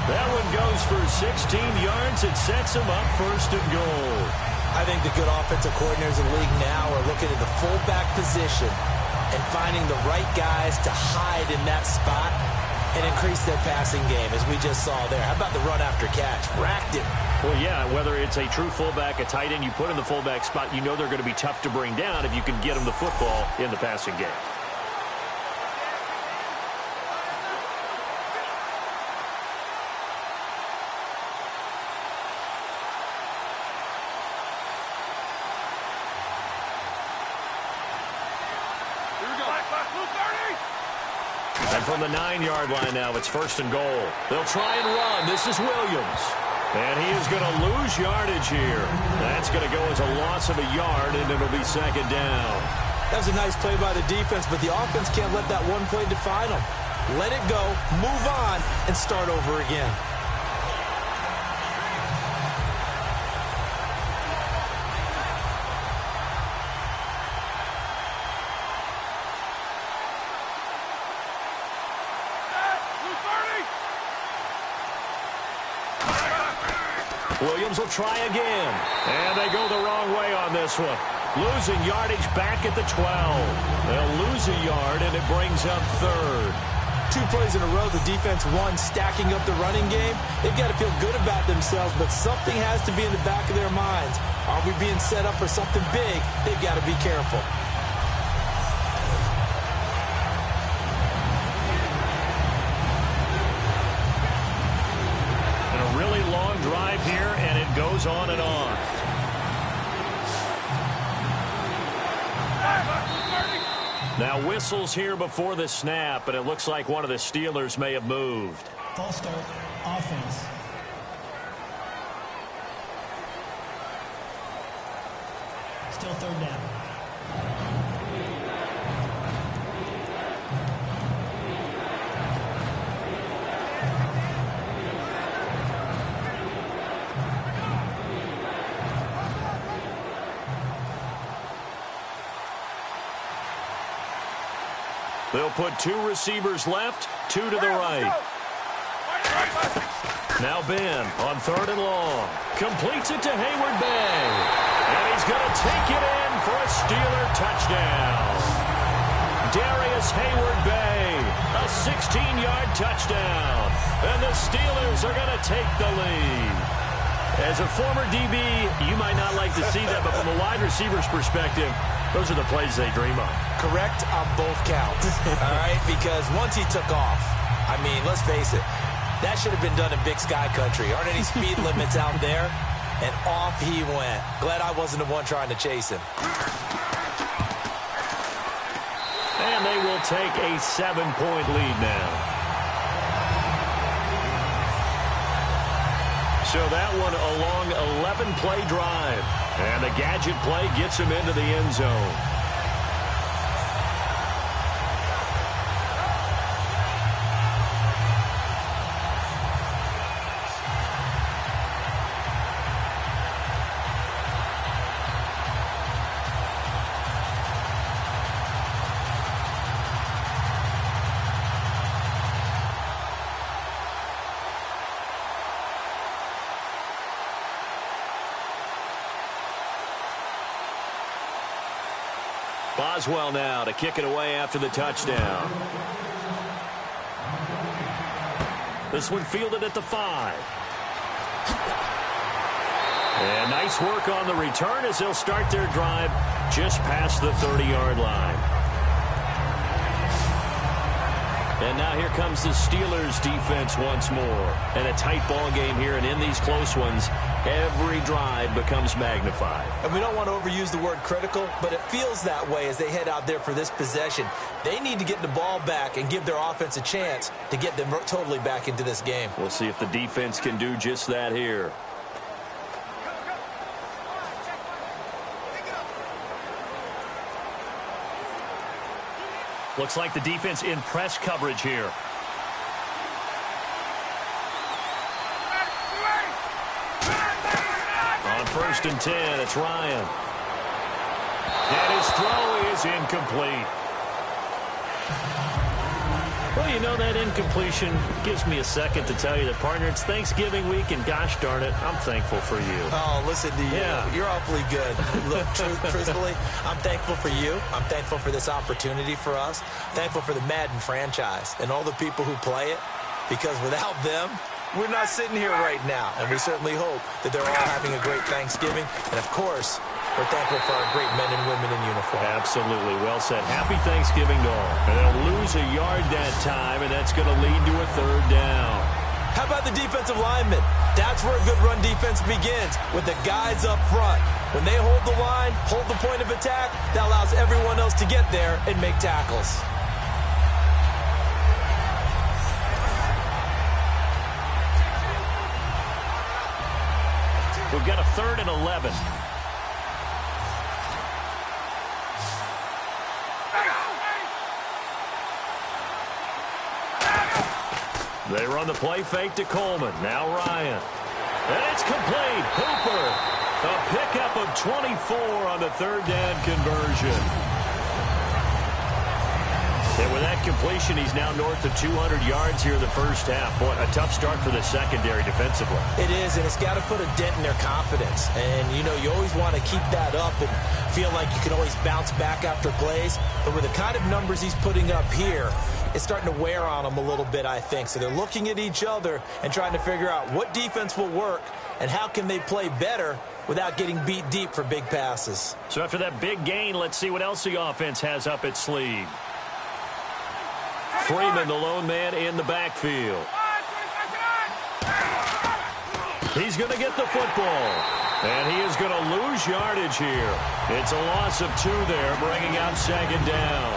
That one goes for 16 yards. It sets him up first and goal. I think the good offensive coordinators in the league now are looking at the fullback position and finding the right guys to hide in that spot and increase their passing game, as we just saw there. How about the run after catch? Racked it. Well, yeah, whether it's a true fullback, a tight end you put in the fullback spot, you know they're going to be tough to bring down if you can get them the football in the passing game. And from the 9-yard line now, it's first and goal. They'll try and run. This is Williams. And he is going to lose yardage here. That's going to go as a loss of a yard, and it'll be second down. That was a nice play by the defense, but the offense can't let that one play define them. Let it go, move on, and start over again. Williams will try again. And they go the wrong way on this one. Losing yardage back at the 12. They'll lose a yard, and it brings up third. 2 plays in a row, the defense won, stacking up the running game. They've got to feel good about themselves, but something has to be in the back of their minds. Are we being set up for something big? They've got to be careful. And a really long drive here, and it goes on and on. Now whistles here before the snap, and it looks like one of the Steelers may have moved. False start, offense. Still third down. They'll put 2 receivers left, 2 to the right. Now Ben on 3rd and long. Completes it to Hayward Bay. And he's going to take it in for a Steeler touchdown. Darius Hayward Bay, a 16-yard touchdown. And the Steelers are going to take the lead. As a former DB, you might not like to see that, but from a wide receiver's perspective, those are the plays they dream of. Correct on both counts, all right? Because once he took off, I mean, let's face it, that should have been done in Big Sky Country. Aren't any speed limits out there? And off he went. Glad I wasn't the one trying to chase him. And they will take a 7-point lead now. So that one a long 11-play drive. And the gadget play gets him into the end zone. Boswell now to kick it away after the touchdown. This one fielded at the 5. And nice work on the return as they'll start their drive just past the 30-yard line. And now here comes the Steelers defense once more. And a tight ball game here, and in these close ones, every drive becomes magnified. And we don't want to overuse the word critical, but it feels that way as they head out there for this possession. They need to get the ball back and give their offense a chance to get them totally back into this game. We'll see if the defense can do just that here. Looks like the defense in press coverage here. On 1st and 10, it's Ryan. And his throw is incomplete. Well, you know, that incompletion gives me a second to tell you that, partner, it's Thanksgiving week, and gosh darn it, I'm thankful for you. Oh, listen to you. Yeah. You're awfully good. Look, truthfully, I'm thankful for you. I'm thankful for this opportunity for us. Thankful for the Madden franchise and all the people who play it, because without them, we're not sitting here right now. And we certainly hope that they're all having a great Thanksgiving. And, of course, we're thankful for our great men and women in uniform. Absolutely. Well said. Happy Thanksgiving to all. And they'll lose a yard that time, and that's going to lead to a 3rd down. How about the defensive linemen? That's where a good run defense begins, with the guys up front. When they hold the line, hold the point of attack, that allows everyone else to get there and make tackles. We've got a 3rd and 11. They run the play fake to Coleman. Now Ryan. And it's complete. Hooper. A pickup of 24 on the 3rd down conversion. And with that completion, he's now north of 200 yards here in the first half. Boy, a tough start for the secondary defensively. It is, and it's got to put a dent in their confidence. And, you know, you always want to keep that up and feel like you can always bounce back after plays. But with the kind of numbers he's putting up here, it's starting to wear on them a little bit, I think. So they're looking at each other and trying to figure out what defense will work and how can they play better without getting beat deep for big passes. So after that big gain, let's see what else the offense has up its sleeve. Freeman, the lone man in the backfield. He's going to get the football. And he is going to lose yardage here. It's a loss of 2 there, bringing out second down.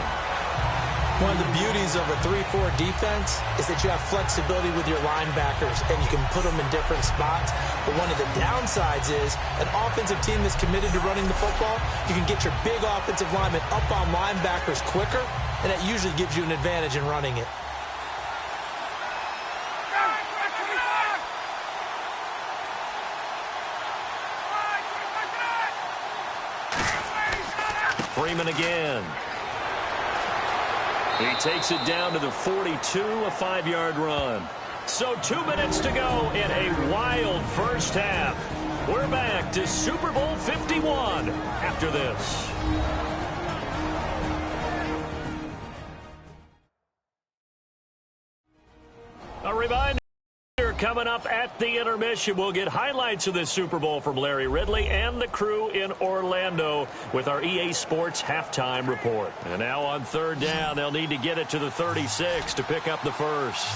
One of the beauties of a 3-4 defense is that you have flexibility with your linebackers, and you can put them in different spots. But one of the downsides is an offensive team that's committed to running the football, you can get your big offensive linemen up on linebackers quicker, and that usually gives you an advantage in running it. Freeman again. He takes it down to the 42, a 5-yard run. So 2 minutes to go in a wild first half. We're back to Super Bowl 51 after this. A reminder, coming up at the intermission, we'll get highlights of this Super Bowl from Larry Ridley and the crew in Orlando with our EA Sports halftime report. And now on third down, they'll need to get it to the 36 to pick up the first.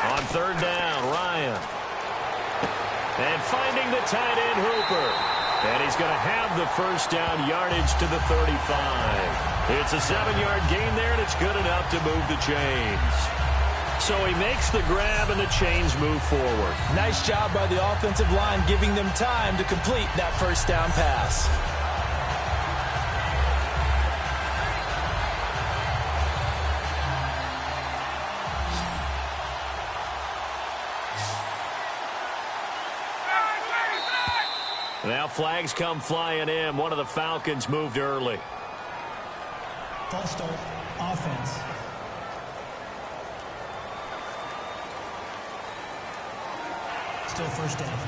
On third down, Ryan. And finding the tight end, Hooper. And he's going to have the first down, yardage to the 35. It's a 7-yard gain there, and it's good enough to move the chains. So he makes the grab, and the chains move forward. Nice job by the offensive line, giving them time to complete that first down pass. Now flags come flying in. One of the Falcons moved early. False start, offense. Still first down.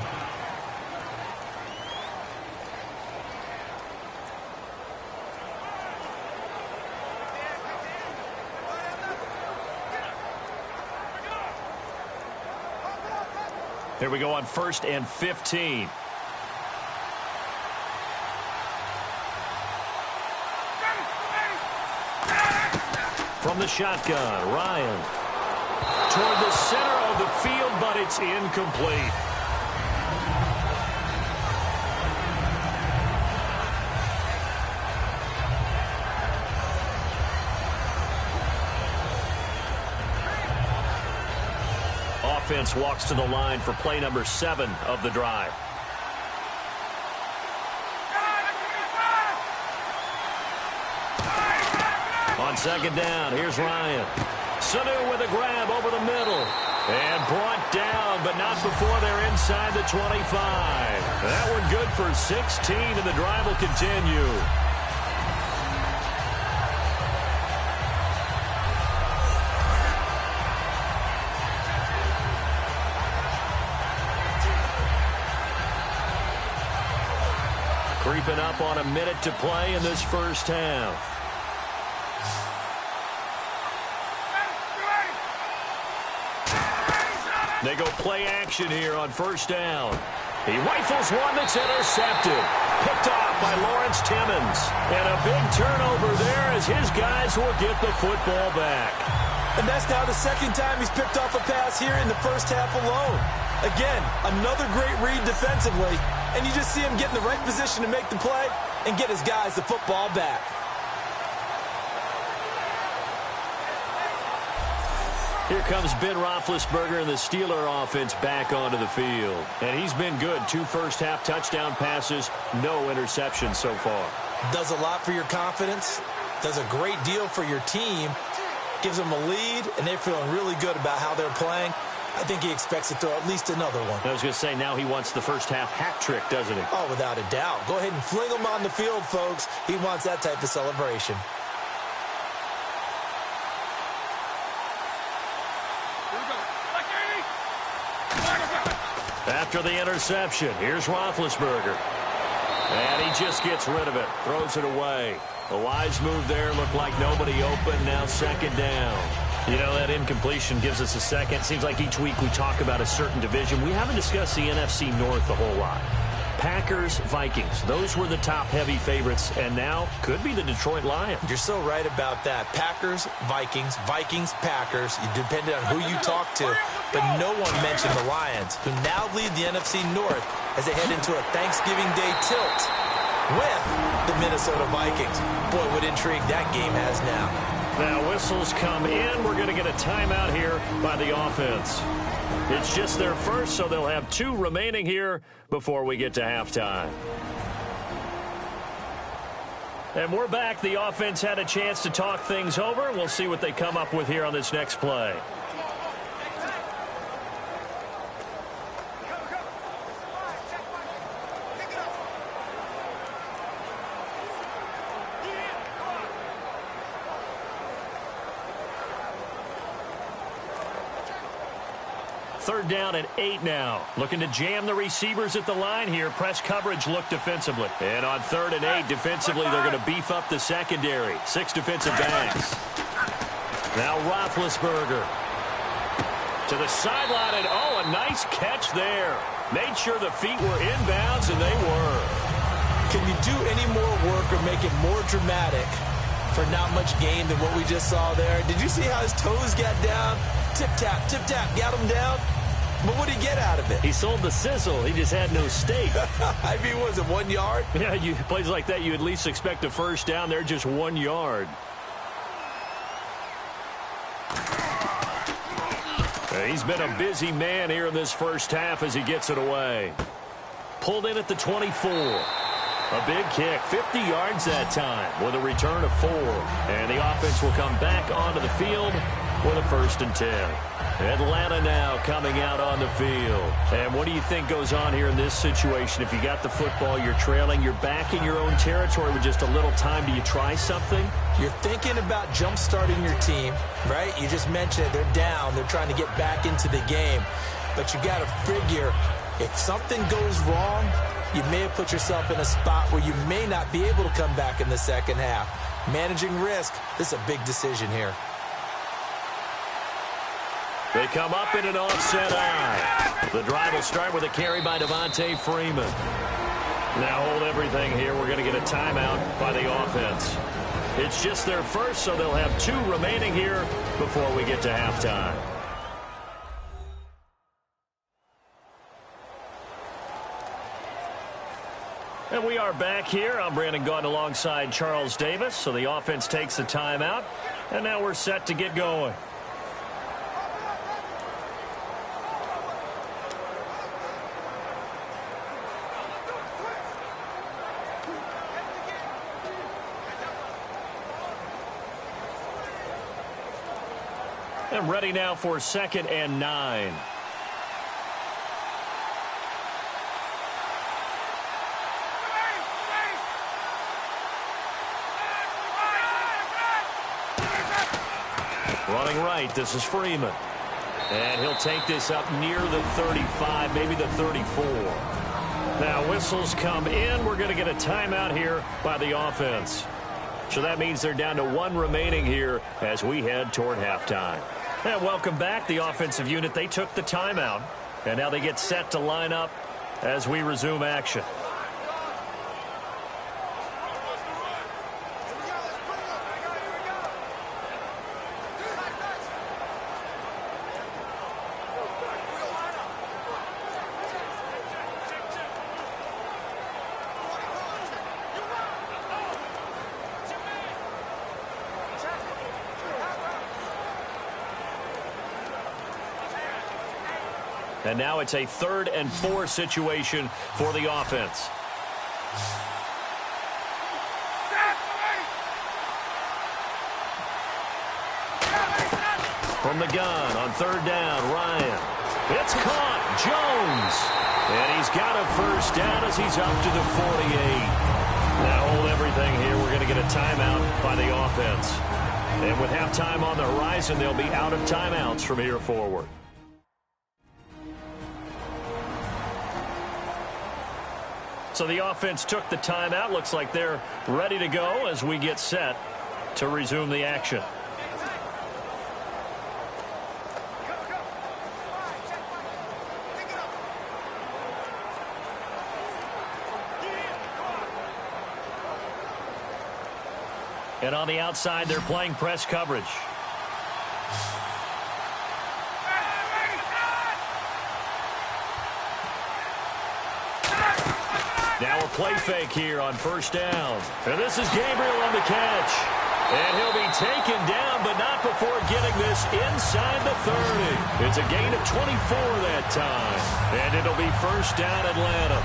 Here we go on 1st and 15. From the shotgun, Ryan. Toward the center of the field, but it's incomplete. Offense walks to the line for play number 7 of the drive. On second down, here's Ryan. Sanu with a grab over the middle. And brought down, but not before they're inside the 25. That one good for 16, and the drive will continue. Creeping up on a minute to play in this first half. They go play action here on first down. He rifles one that's intercepted. Picked off by Lawrence Timmons. And a big turnover there as his guys will get the football back. And that's now the second time he's picked off a pass here in the first half alone. Again, another great read defensively. And you just see him get in the right position to make the play and get his guys the football back. Here comes Ben Roethlisberger and the Steeler offense back onto the field. And he's been good. 2 first-half touchdown passes, no interceptions so far. Does a lot for your confidence. Does a great deal for your team. Gives them a lead, and they're feeling really good about how they're playing. I think he expects to throw at least another one. I was going to say, now he wants the first half hat trick, doesn't he? Oh, without a doubt. Go ahead and fling him on the field, folks. He wants that type of celebration. After the interception, here's Roethlisberger. And he just gets rid of it, throws it away. A wise move there, looked like nobody open, now second down. You know, that incompletion gives us a second. Seems like each week we talk about a certain division. We haven't discussed the NFC North a whole lot. Packers, Vikings, those were the top heavy favorites, and now could be the Detroit Lions. You're so right about that. Packers, Vikings, Vikings, Packers. It depended on who you talk to, but no one mentioned the Lions, who now lead the NFC North as they head into a Thanksgiving Day tilt with the Minnesota Vikings. Boy, what intrigue that game has now. Now whistles come in. We're going to get a timeout here by the offense. It's just their first, so they'll have 2 remaining here before we get to halftime. And we're back. The offense had a chance to talk things over. We'll see what they come up with here on this next play. Third down at 8 now. Looking to jam the receivers at the line here. Press coverage look defensively. And on 3rd and 8, defensively, they're going to beef up the secondary. 6 defensive backs. Now Roethlisberger to the sideline, and oh, a nice catch there. Made sure the feet were inbounds, and they were. Can you do any more work or make it more dramatic for not much gain than what we just saw there? Did you see how his toes got down? Tip-tap, got him down. But what did he get out of it? He sold the sizzle. He just had no steak. I mean, was it 1 yard? Yeah, plays like that, you at least expect a first down. They're just 1 yard. He's been a busy man here in this first half as he gets it away. Pulled in at the 24. A big kick, 50 yards that time with a return of 4. And the offense will come back onto the field with a 1st and 10. Atlanta now coming out on the field. And what do you think goes on here in this situation? If you got the football, you're trailing, you're back in your own territory with just a little time. Do you try something? You're thinking about jump-starting your team, right? You just mentioned it. They're down. They're trying to get back into the game. But you got to figure, if something goes wrong, you may have put yourself in a spot where you may not be able to come back in the second half. Managing risk, this is a big decision here. They come up in an offset eye. The drive will start with a carry by Devontae Freeman. Now hold everything here. We're going to get a timeout by the offense. It's just their first, so they'll have 2 remaining here before we get to halftime. And we are back here. I'm Brandon Gaudin alongside Charles Davis. So the offense takes the timeout, and now we're set to get going. And ready now for 2nd and 9. Running right, this is Freeman. And he'll take this up near the 35, maybe the 34. Now whistles come in. We're going to get a timeout here by the offense. So that means they're down to 1 remaining here as we head toward halftime. And welcome back. The offensive unit, they took the timeout. And now they get set to line up as we resume action. And now it's a 3rd and 4 situation for the offense. From the gun on 3rd down, Ryan. It's caught. Jones. And he's got a first down as he's up to the 48. Now hold everything here. We're going to get a timeout by the offense. And with halftime on the horizon, they'll be out of timeouts from here forward. So the offense took the timeout. Looks like they're ready to go as we get set to resume the action. And on the outside, they're playing press coverage. Now a play fake here on first down. And this is Gabriel on the catch. And he'll be taken down, but not before getting this inside the 30. It's a gain of 24 that time. And it'll be first down Atlanta.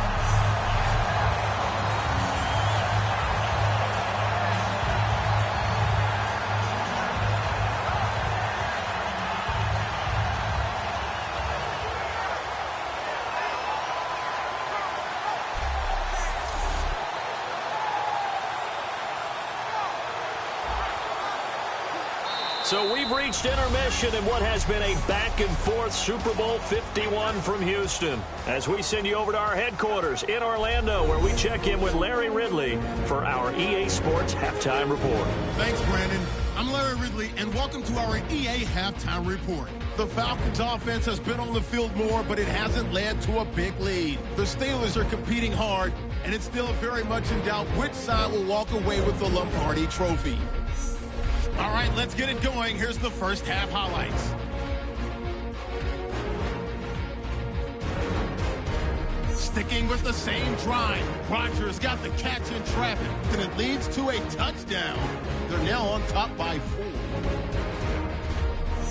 So we've reached intermission in what has been a back-and-forth Super Bowl 51 from Houston, as we send you over to our headquarters in Orlando, where we check in with Larry Ridley for our EA Sports Halftime Report. Thanks, Brandon. I'm Larry Ridley, and welcome to our EA Halftime Report. The Falcons offense has been on the field more, but it hasn't led to a big lead. The Steelers are competing hard, and it's still very much in doubt which side will walk away with the Lombardi Trophy. All right, let's get it going. Here's the first half highlights. Sticking with the same drive, Rodgers got the catch in traffic, and it leads to a touchdown. They're now on top by 4.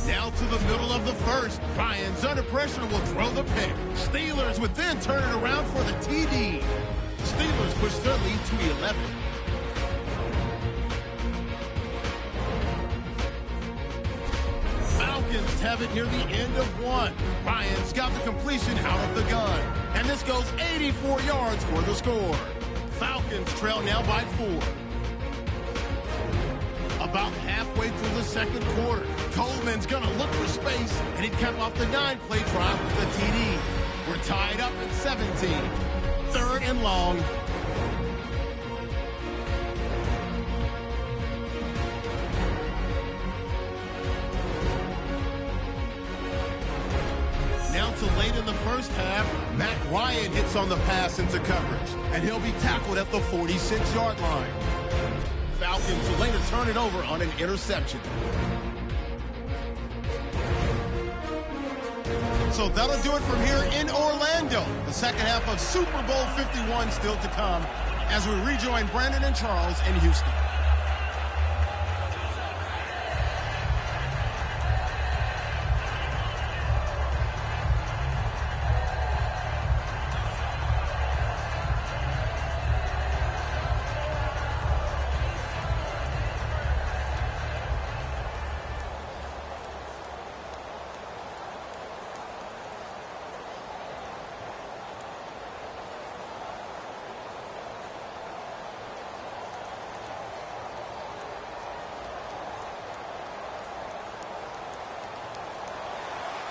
Now to the middle of the first. Ryans under pressure will throw the pick. Steelers would then turn it around for the TD. Steelers push their lead to 11. Falcons have it near the end of 1. Ryans got the completion out of the gun. And this goes 84 yards for the score. Falcons trail now by 4. About halfway through the second quarter, Coleman's going to look for space, and he kept off the 9-play drive with the TD. We're tied up at 17. 3rd and long. Now to late in the first half, Matt Ryan hits on the pass into coverage, and he'll be tackled at the 46-yard line. Falcons will later turn it over on an interception. So that'll do it from here in Orlando. The second half of Super Bowl 51 still to come as we rejoin Brandon and Charles in Houston.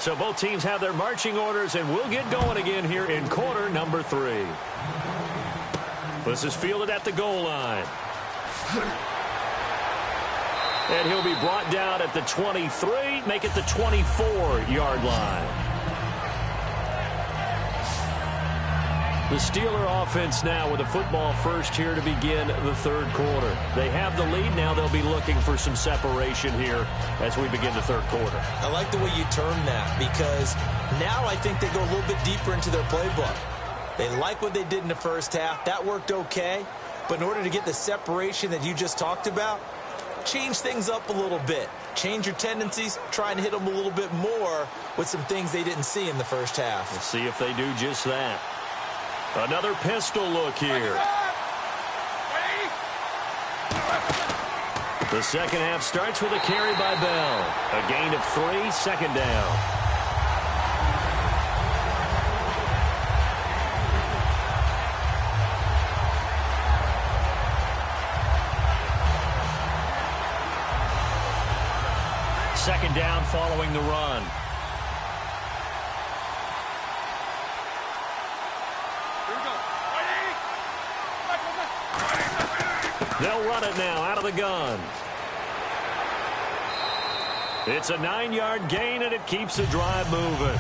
So both teams have their marching orders, and we'll get going again here in quarter number 3. This is fielded at the goal line. And he'll be brought down at the 23, make it the 24-yard line. The Steeler offense now with a football first here to begin the third quarter. They have the lead. Now they'll be looking for some separation here as we begin the third quarter. I like the way you termed that, because now I think they go a little bit deeper into their playbook. They like what they did in the first half. That worked okay. But in order to get the separation that you just talked about, change things up a little bit. Change your tendencies. Try and hit them a little bit more with some things they didn't see in the first half. We'll see if they do just that. Another pistol look here. The second half starts with a carry by Bell. A gain of 3, second down. second down following the run. They'll run it now out of the gun. It's a 9-yard gain, and it keeps the drive moving.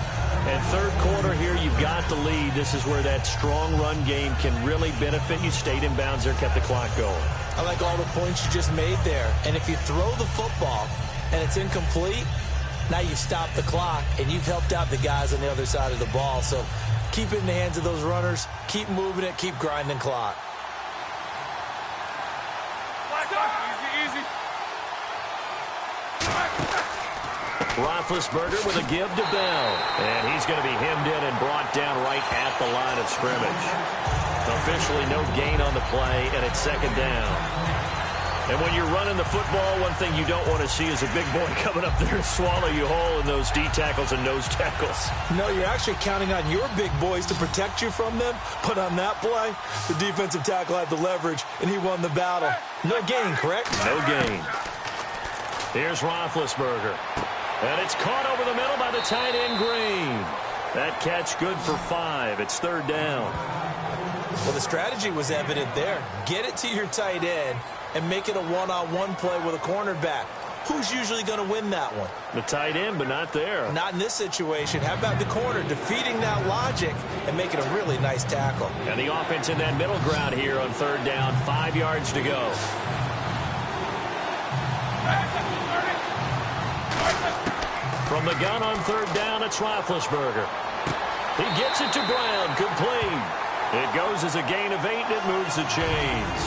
And third quarter here, you've got the lead. This is where that strong run game can really benefit you. Stayed in bounds there, kept the clock going. I like all the points you just made there. And if you throw the football and it's incomplete, now you've stopped the clock, and you've helped out the guys on the other side of the ball. So keep it in the hands of those runners. Keep moving it. Keep grinding clock. Roethlisberger with a give to Bell. And he's going to be hemmed in and brought down right at the line of scrimmage. Officially no gain on the play, and it's second down. And when you're running the football, one thing you don't want to see is a big boy coming up there and swallow you whole in those D tackles and nose tackles. No, you're actually counting on your big boys to protect you from them. But on that play, the defensive tackle had the leverage, and he won the battle. No gain, correct? No gain. Here's Roethlisberger. And it's caught over the middle by the tight end, Green. That catch good for 5. It's third down. Well, the strategy was evident there. Get it to your tight end and make it a one-on-one play with a cornerback. Who's usually going to win that one? The tight end, but not there. Not in this situation. How about the corner defeating that logic and making a really nice tackle? And the offense in that middle ground here on third down. 5 yards to go. From the gun on third down, it's Roethlisberger. He gets it to Brown, complete. It goes as a gain of 8, and it moves the chains.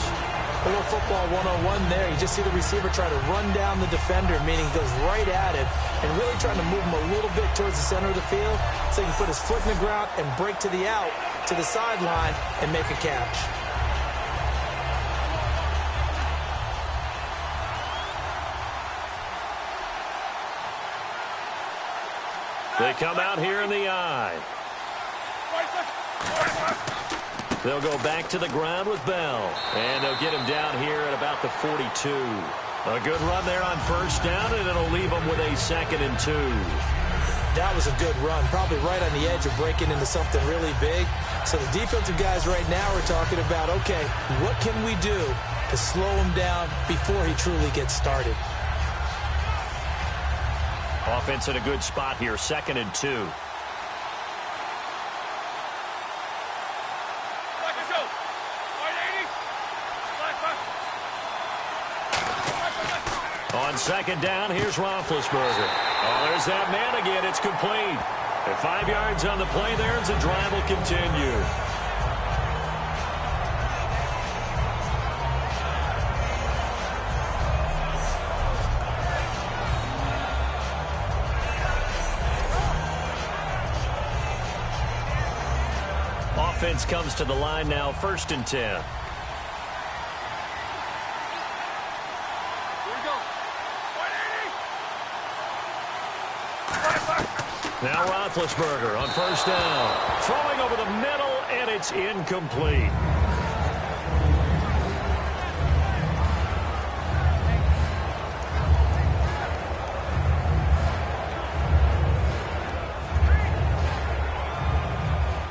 A little football 101 there. You just see the receiver try to run down the defender, meaning he goes right at him and really trying to move him a little bit towards the center of the field so he can put his foot in the ground and break to the out, to the sideline, and make a catch. They come out here in the eye. They'll go back to the ground with Bell. And they'll get him down here at about the 42. A good run there on first down, and it'll leave them with a 2nd and 2. That was a good run, probably right on the edge of breaking into something really big. So the defensive guys right now are talking about, okay, what can we do to slow him down before he truly gets started? Offense in a good spot here, 2nd and 2. On second down, here's Roethlisberger. Oh, there's that man again. It's complete. And 5 yards on the play there, and the drive will continue. Offense comes to the line now, 1st and 10. Now Roethlisberger on first down. Throwing over the middle, and it's incomplete.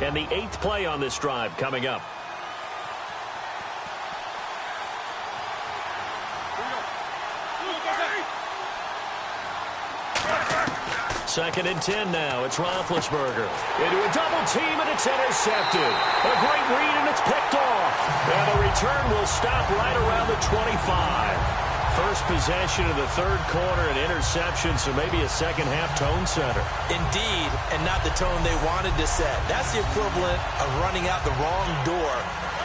And the 8th play on this drive coming up. Second and 10 now. It's Roethlisberger. Into a double team, and it's intercepted. A great read, and it's picked off. And the return will stop right around the 25. First possession of the third quarter, an interception, so maybe a second-half tone setter. Indeed, and not the tone they wanted to set. That's the equivalent of running out the wrong door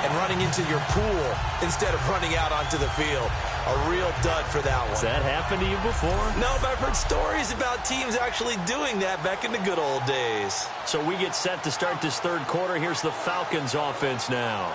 and running into your pool instead of running out onto the field. A real dud for that one. Has that happened to you before? No, but I've heard stories about teams actually doing that back in the good old days. So we get set to start this third quarter. Here's the Falcons offense now.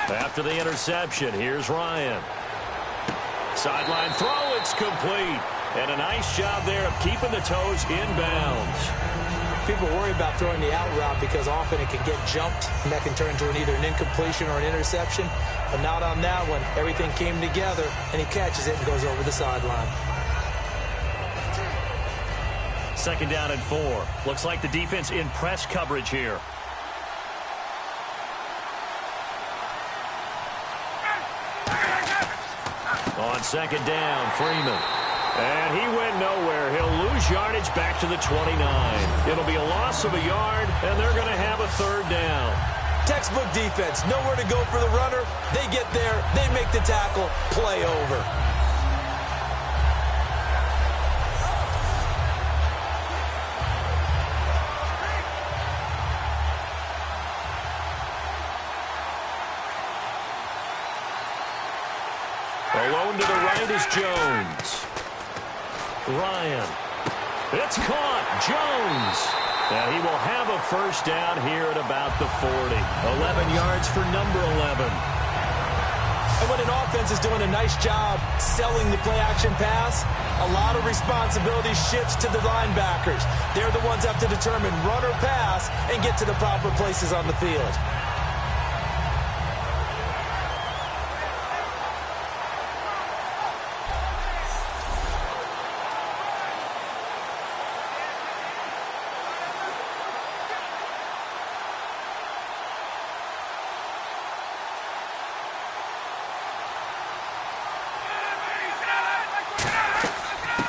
After the interception, here's Ryan. Sideline throw, it's complete. And a nice job there of keeping the toes in bounds. People worry about throwing the out route because often it can get jumped, and that can turn into either an incompletion or an interception. But not on that one. Everything came together, and he catches it and goes over the sideline. 2nd down and 4. Looks like the defense in press coverage here. On 2nd down, Freeman. And he went nowhere. He'll lose yardage back to the 29. It'll be a loss of a yard, and they're going to have a 3rd down. Textbook defense. Nowhere to go for the runner. They get there. They make the tackle. Play over. Alone to the right is Jones. Ryan. It's caught. Jones. And he will have a 1st down here at about the 40. 11 yards for number 11. And when an offense is doing a nice job selling the play-action pass, a lot of responsibility shifts to the linebackers. They're the ones that have to determine run or pass and get to the proper places on the field.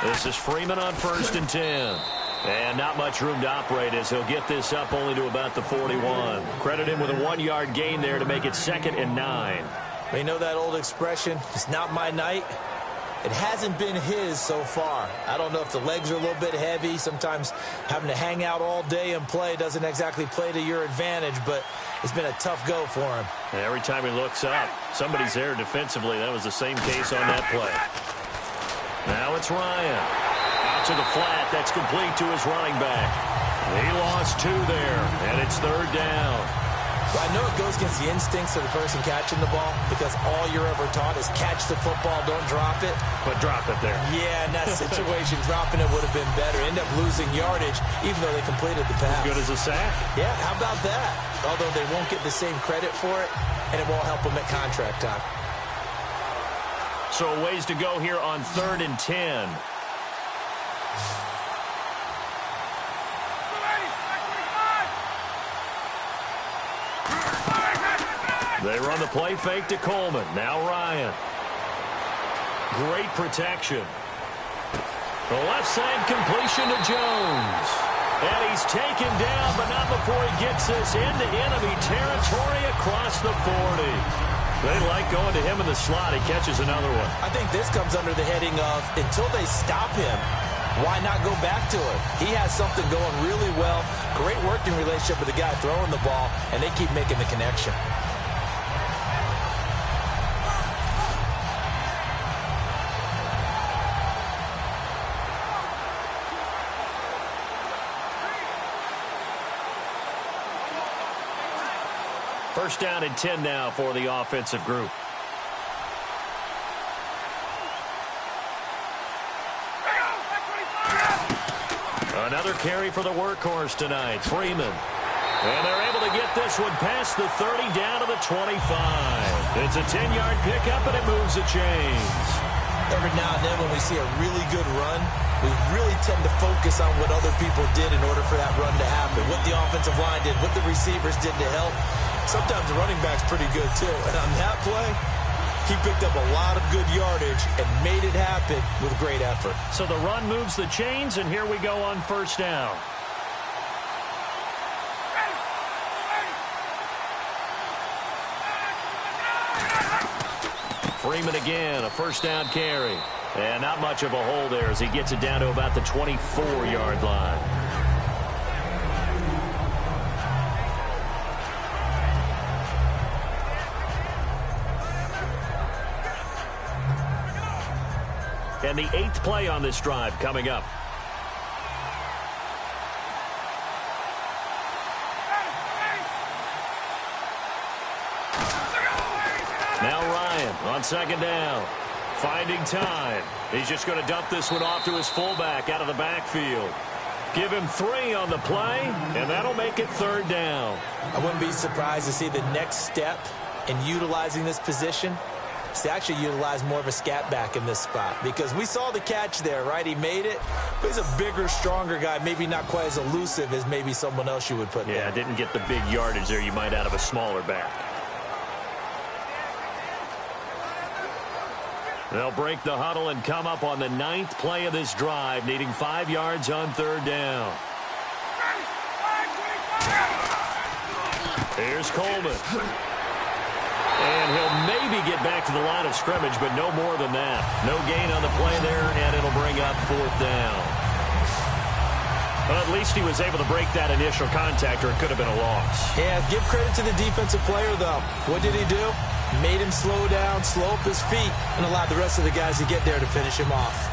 This is Freeman on 1st and 10. And not much room to operate as he'll get this up only to about the 41. Credit him with a 1-yard gain there to make it 2nd and 9. You know that old expression, it's not my night? It hasn't been his so far. I don't know if the legs are a little bit heavy. Sometimes having to hang out all day and play doesn't exactly play to your advantage, but it's been a tough go for him. And every time he looks up, somebody's there defensively. That was the same case on that play. Now it's Ryan. Out to the flat. That's complete to his running back. He lost 2 there, and it's 3rd down. Well, I know it goes against the instincts of the person catching the ball because all you're ever taught is catch the football, don't drop it. But drop it there. Yeah, in that situation, dropping it would have been better. End up losing yardage, even though they completed the pass. As good as a sack? Yeah, how about that? Although they won't get the same credit for it, and it won't help them at contract time. So a ways to go here on 3rd and 10. They run the play fake to Coleman. Now Ryan. Great protection. The left side completion to Jones. And he's taken down, but not before he gets this into enemy territory across the 40. They like going to him in the slot. He catches another one. I think this comes under the heading of until they stop him, why not go back to him? He has something going really well. Great working relationship with the guy throwing the ball, and they keep making the connection. First down and 10 now for the offensive group. Another carry for the workhorse tonight, Freeman. And they're able to get this one past the 30 down to the 25. It's a 10-yard pickup, and it moves the chains. Every now and then when we see a really good run, we really tend to focus on what other people did in order for that run to happen. What the offensive line did, what the receivers did to help. Sometimes the running back's pretty good, too. And on that play, he picked up a lot of good yardage and made it happen with great effort. So the run moves the chains, and here we go on 1st down. Freeman again, a 1st down carry. And not much of a hole there as he gets it down to about the 24-yard line. And the 8th play on this drive coming up. Ryan on second down. Finding time. He's just going to dump this one off to his fullback out of the backfield. Give him 3 on the play, and that'll make it third down. I wouldn't be surprised to see the next step in utilizing this position is to actually utilize more of a scat back in this spot, because we saw the catch there, right? He made it, but he's a bigger, stronger guy, maybe not quite as elusive as maybe someone else you would put there. Yeah, didn't get the big yardage there you might out of a smaller back. They'll break the huddle and come up on the 9th play of this drive, needing 5 yards on third down. Here's Coleman. And he'll maybe get back to the line of scrimmage, but no more than that. No gain on the play there, and it'll bring up 4th down. But at least he was able to break that initial contact, or it could have been a loss. Yeah, give credit to the defensive player, though. What did he do? Made him slow down, slow up his feet, and allowed the rest of the guys to get there to finish him off.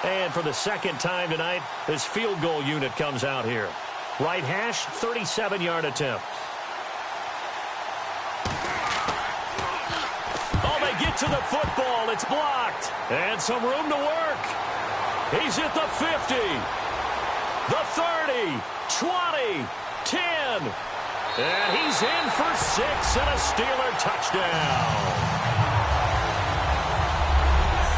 And for the second time tonight, this field goal unit comes out here. Right hash, 37-yard attempt. Oh, they get to the football. It's blocked. And some room to work. He's at the 50, the 30, 20, 10. And he's in for 6 and a Steeler touchdown.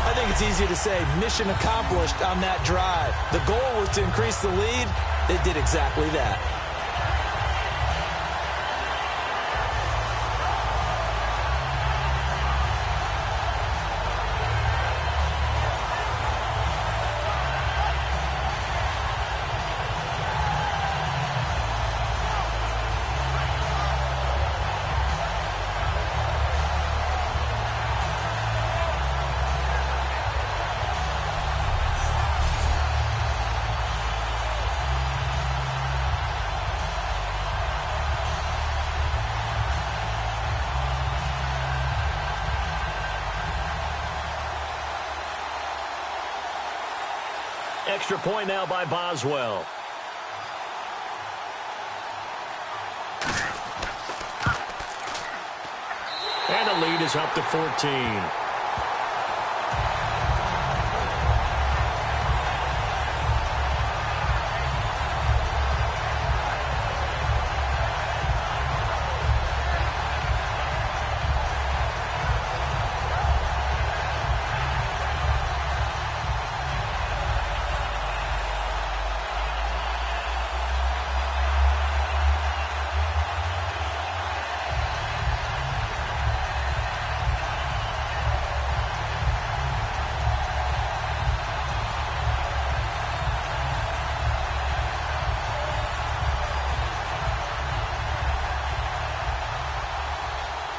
I think it's easy to say mission accomplished on that drive. The goal was to increase the lead. They did exactly that. Extra point now by Boswell. And the lead is up to 14.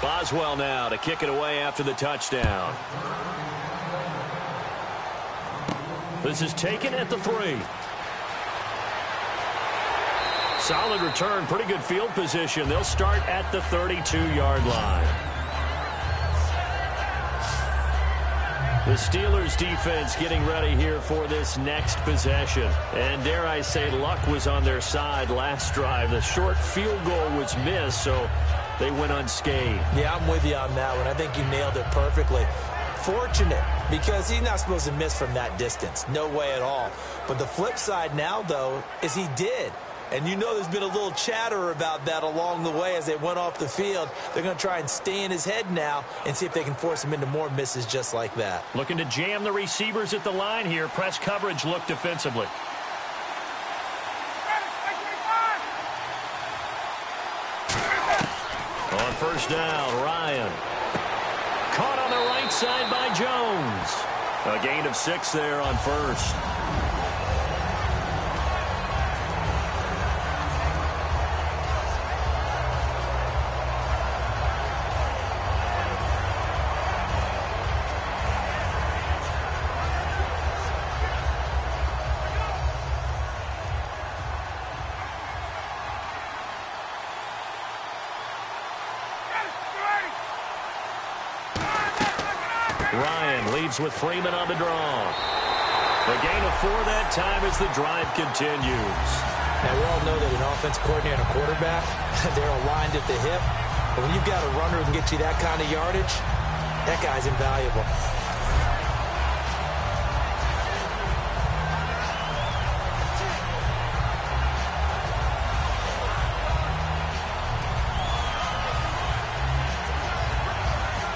Boswell now to kick it away after the touchdown. This is taken at the 3. Solid return, pretty good field position. They'll start at the 32-yard line. The Steelers defense getting ready here for this next possession. And dare I say, luck was on their side last drive. The short field goal was missed, so they went unscathed. Yeah, I'm with you on that one. I think you nailed it perfectly. Fortunate, because he's not supposed to miss from that distance. No way at all. But the flip side now, though, is he did. And you know there's been a little chatter about that along the way as they went off the field. They're going to try and stay in his head now and see if they can force him into more misses just like that. Looking to jam the receivers at the line here. Press coverage look defensively. On first down, Ryan. Caught on the right side by Jones. A gain of 6 there on first. Ryan leads with Freeman on the draw. A gain of 4 that time as the drive continues. Now, we all know that an offensive coordinator and a quarterback, they're aligned at the hip. But when you've got a runner who can get you that kind of yardage, that guy's invaluable.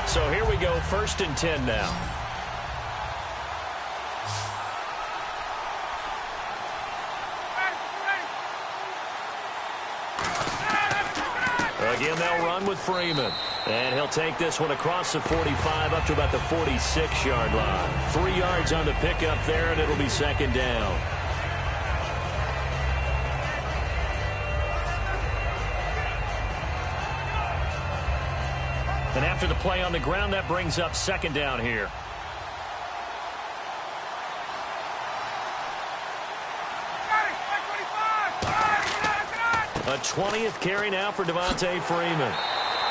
So here we go, 1st and 10 now. Again, they'll run with Freeman. And he'll take this one across the 45 up to about the 46-yard line. 3 yards on the pickup there, and it'll be 2nd down. And after the play on the ground, that brings up 2nd down here. A 20th carry now for Devontae Freeman.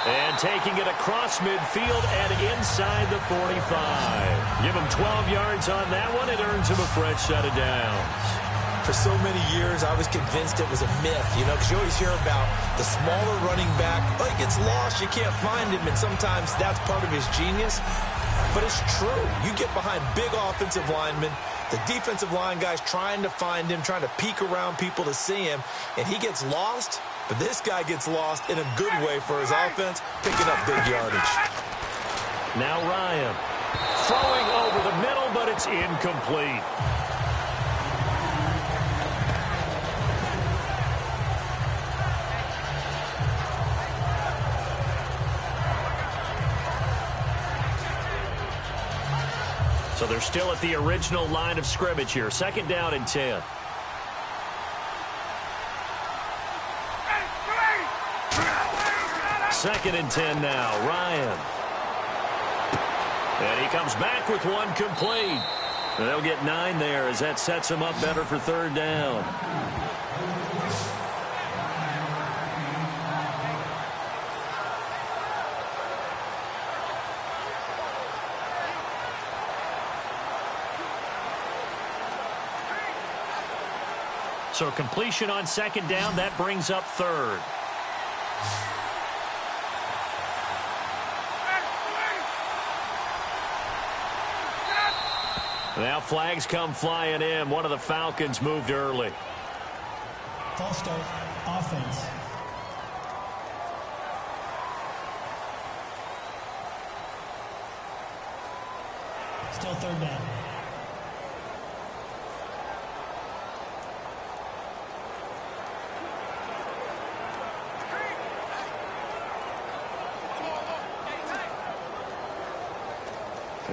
And taking it across midfield and inside the 45. Give him 12 yards on that one. It earns him a fresh set of downs. For so many years, I was convinced it was a myth, because you always hear about the smaller running back. Oh, he gets lost, you can't find him, and sometimes that's part of his genius. But it's true. You get behind big offensive linemen, the defensive line guys trying to find him, trying to peek around people to see him, and he gets lost. But this guy gets lost in a good way for his offense, picking up big yardage. Now Ryan throwing over the middle, but it's incomplete. So they're still at the original line of scrimmage here. 2nd down and 10. Second and 10 now. Ryan. And he comes back with one complete. And they'll get 9 there as that sets him up better for 3rd down. So completion on 2nd down, that brings up 3rd. Now flags come flying in. One of the Falcons moved early. False start, offense. Still 3rd down.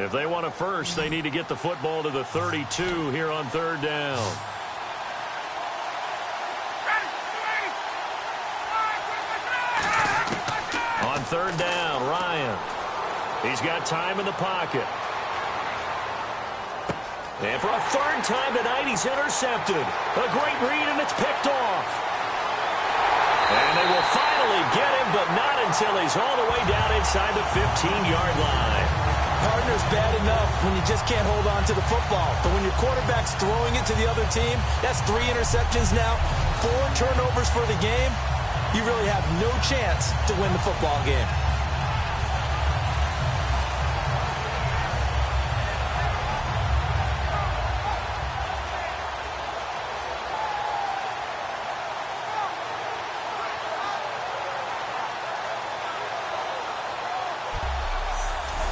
If they want a first, they need to get the football to the 32 here on 3rd down. On 3rd down, Ryan. He's got time in the pocket. And for a 3rd time tonight, he's intercepted. A great read, and it's picked off. And they will finally get him, but not until he's all the way down inside the 15-yard line. Partner's bad enough when you just can't hold on to the football. But when your quarterback's throwing it to the other team, that's 3 interceptions now, 4 turnovers for the game. You really have no chance to win the football game.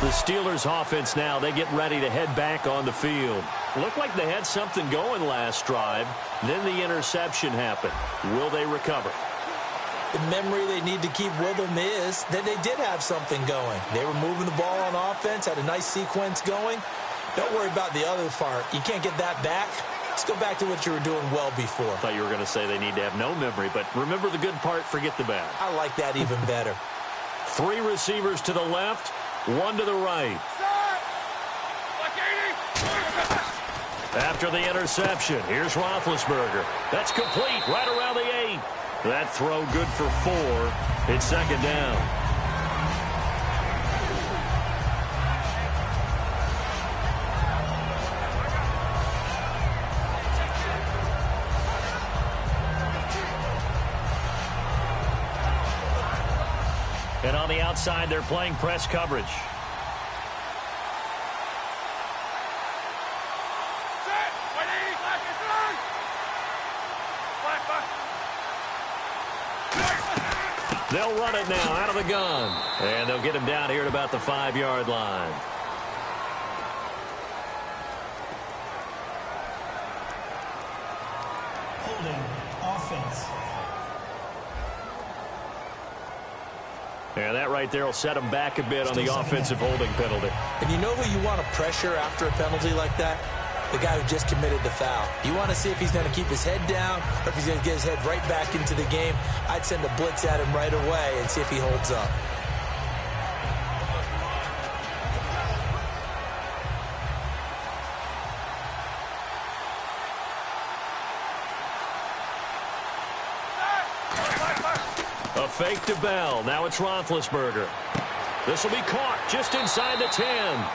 The Steelers offense now, they get ready to head back on the field. Looked like they had something going last drive. Then the interception happened. Will they recover? The memory they need to keep with them is that they did have something going. They were moving the ball on offense, had a nice sequence going. Don't worry about the other part. You can't get that back. Let's go back to what you were doing well before. I thought you were going to say they need to have no memory, but remember the good part, forget the bad. I like that even better. 3 receivers to the left, 1 to the right. After the interception, here's Roethlisberger. That's complete right around the 8. That throw good for 4. It's 2nd down. outside. They're playing press coverage. They'll run it now out of the gun. And they'll get him down here at about the 5-yard line. Holding offense. And that right there will set him back a bit on the offensive holding penalty. And you know who you want to pressure after a penalty like that? The guy who just committed the foul. You want to see if he's going to keep his head down or if he's going to get his head right back into the game. I'd send a blitz at him right away and see if he holds up. A fake to Bell. Now it's Roethlisberger. This will be caught just inside the 10.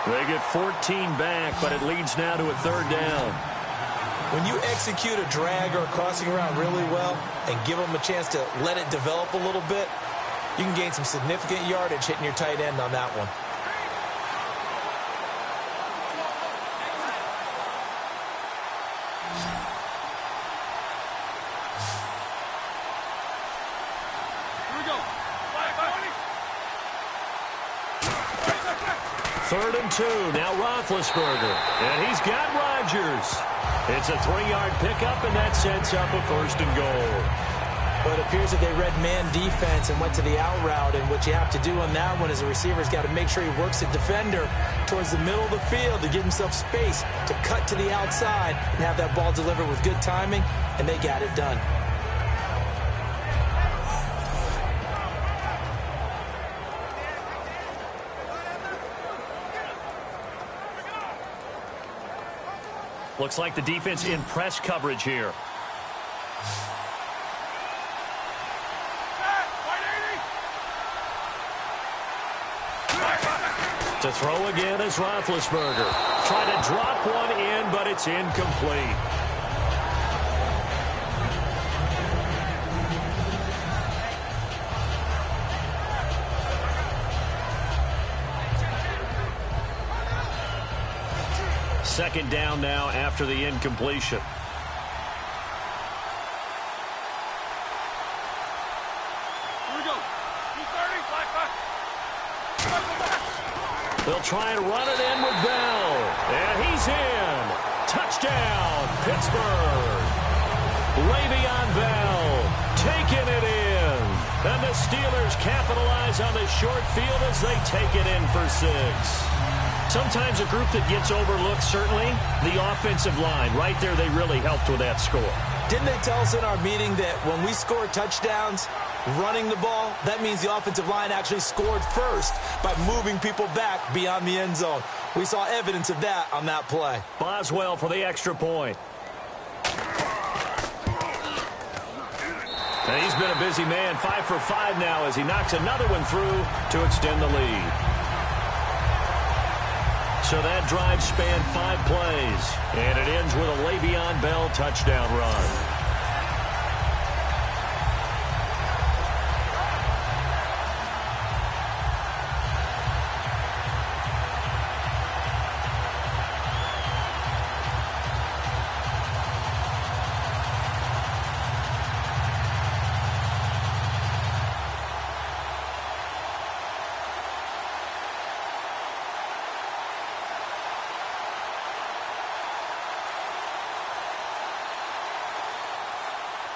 They get 14 back, but it leads now to a 3rd down. When you execute a drag or a crossing route really well and give them a chance to let it develop a little bit, you can gain some significant yardage hitting your tight end on that one. Third and 2. Now Roethlisberger. And he's got Rodgers. It's a 3-yard pickup, and that sets up a 1st and goal. But it appears that they read man defense and went to the out route. And what you have to do on that one is the receiver's got to make sure he works the defender towards the middle of the field to give himself space to cut to the outside and have that ball delivered with good timing, and they got it done. Looks like the defense in press coverage here. To throw again is Roethlisberger. Trying to drop one in, but it's incomplete. Second down now after the incompletion. Here we go. 230, They'll try and run it in with Bell. And he's in. Touchdown, Pittsburgh. Le'Veon Bell taking it in. And the Steelers capitalize on the short field as they take it in for 6. Sometimes a group that gets overlooked, certainly, the offensive line. Right there, they really helped with that score. Didn't they tell us in our meeting that when we score touchdowns running the ball, that means the offensive line actually scored first by moving people back beyond the end zone? We saw evidence of that on that play. Boswell for the extra point. And he's been a busy man, 5 for 5 now as he knocks another one through to extend the lead. So that drive spanned 5 plays, and it ends with a Le'Veon Bell touchdown run.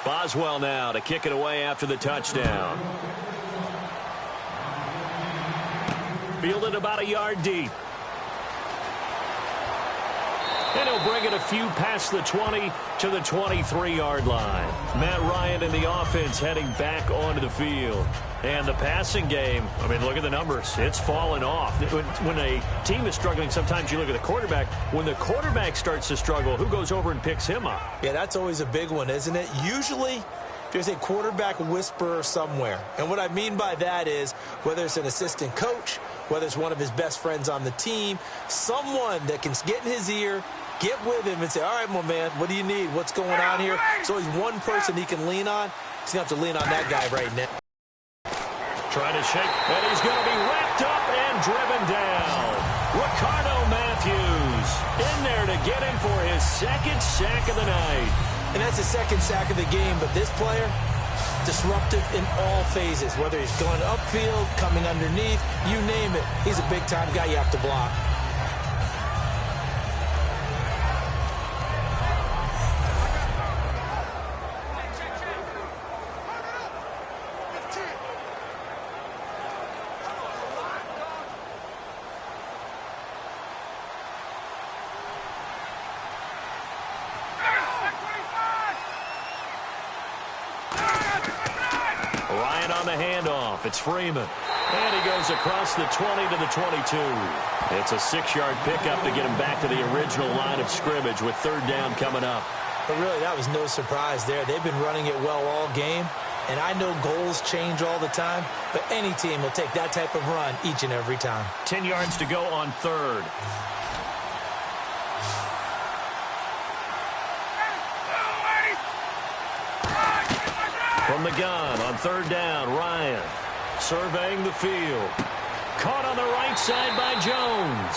Boswell now to kick it away after the touchdown. Fielded about a yard deep. And he'll bring it a few past the 20 to the 23-yard line. Matt Ryan and the offense heading back onto the field. And the passing game, I mean, look at the numbers. It's fallen off. When a team is struggling, sometimes you look at the quarterback. When the quarterback starts to struggle, who goes over and picks him up? Yeah, that's always a big one, isn't it? Usually, there's a quarterback whisperer somewhere. And what I mean by that is whether it's an assistant coach, whether it's one of his best friends on the team, someone that can get in his ear, get with him and say, all right, my man, what do you need? What's going on here? So he's one person he can lean on. He's going to have to lean on that guy right now. trying to shake, and he's going to be wrapped up and driven down. Ricardo Matthews in there to get him for his second sack of the night. And that's his second sack of the game, but this player, disruptive in all phases, whether he's going upfield, coming underneath, you name it. He's a big-time guy you have to block. It's Freeman. And he goes across the 20 to the 22. It's a 6-yard pickup to get him back to the original line of scrimmage with third down coming up. But really, that was no surprise there. They've been running it well all game. And I know goals change all the time, but any team will take that type of run each and every time. 10 yards to go on third. From the gun on third down, Ryan surveying the field. Caught on the right side by Jones.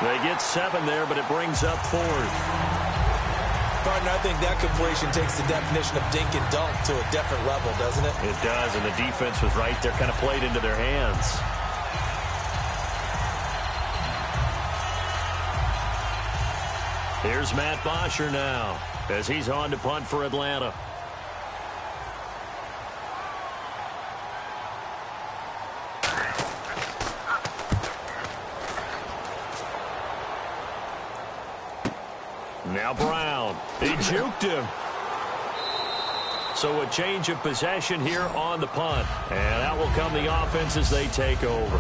They get 7 there, but it brings up 4th. Partner, I think that completion takes the definition of dink and dunk to a different level, doesn't it? It does, and the defense was right there, kind of played into their hands. Here's Matt Bosher now as he's on to punt for Atlanta. Now Brown. He juked him. So a change of possession here on the punt. And out will come the offense as they take over.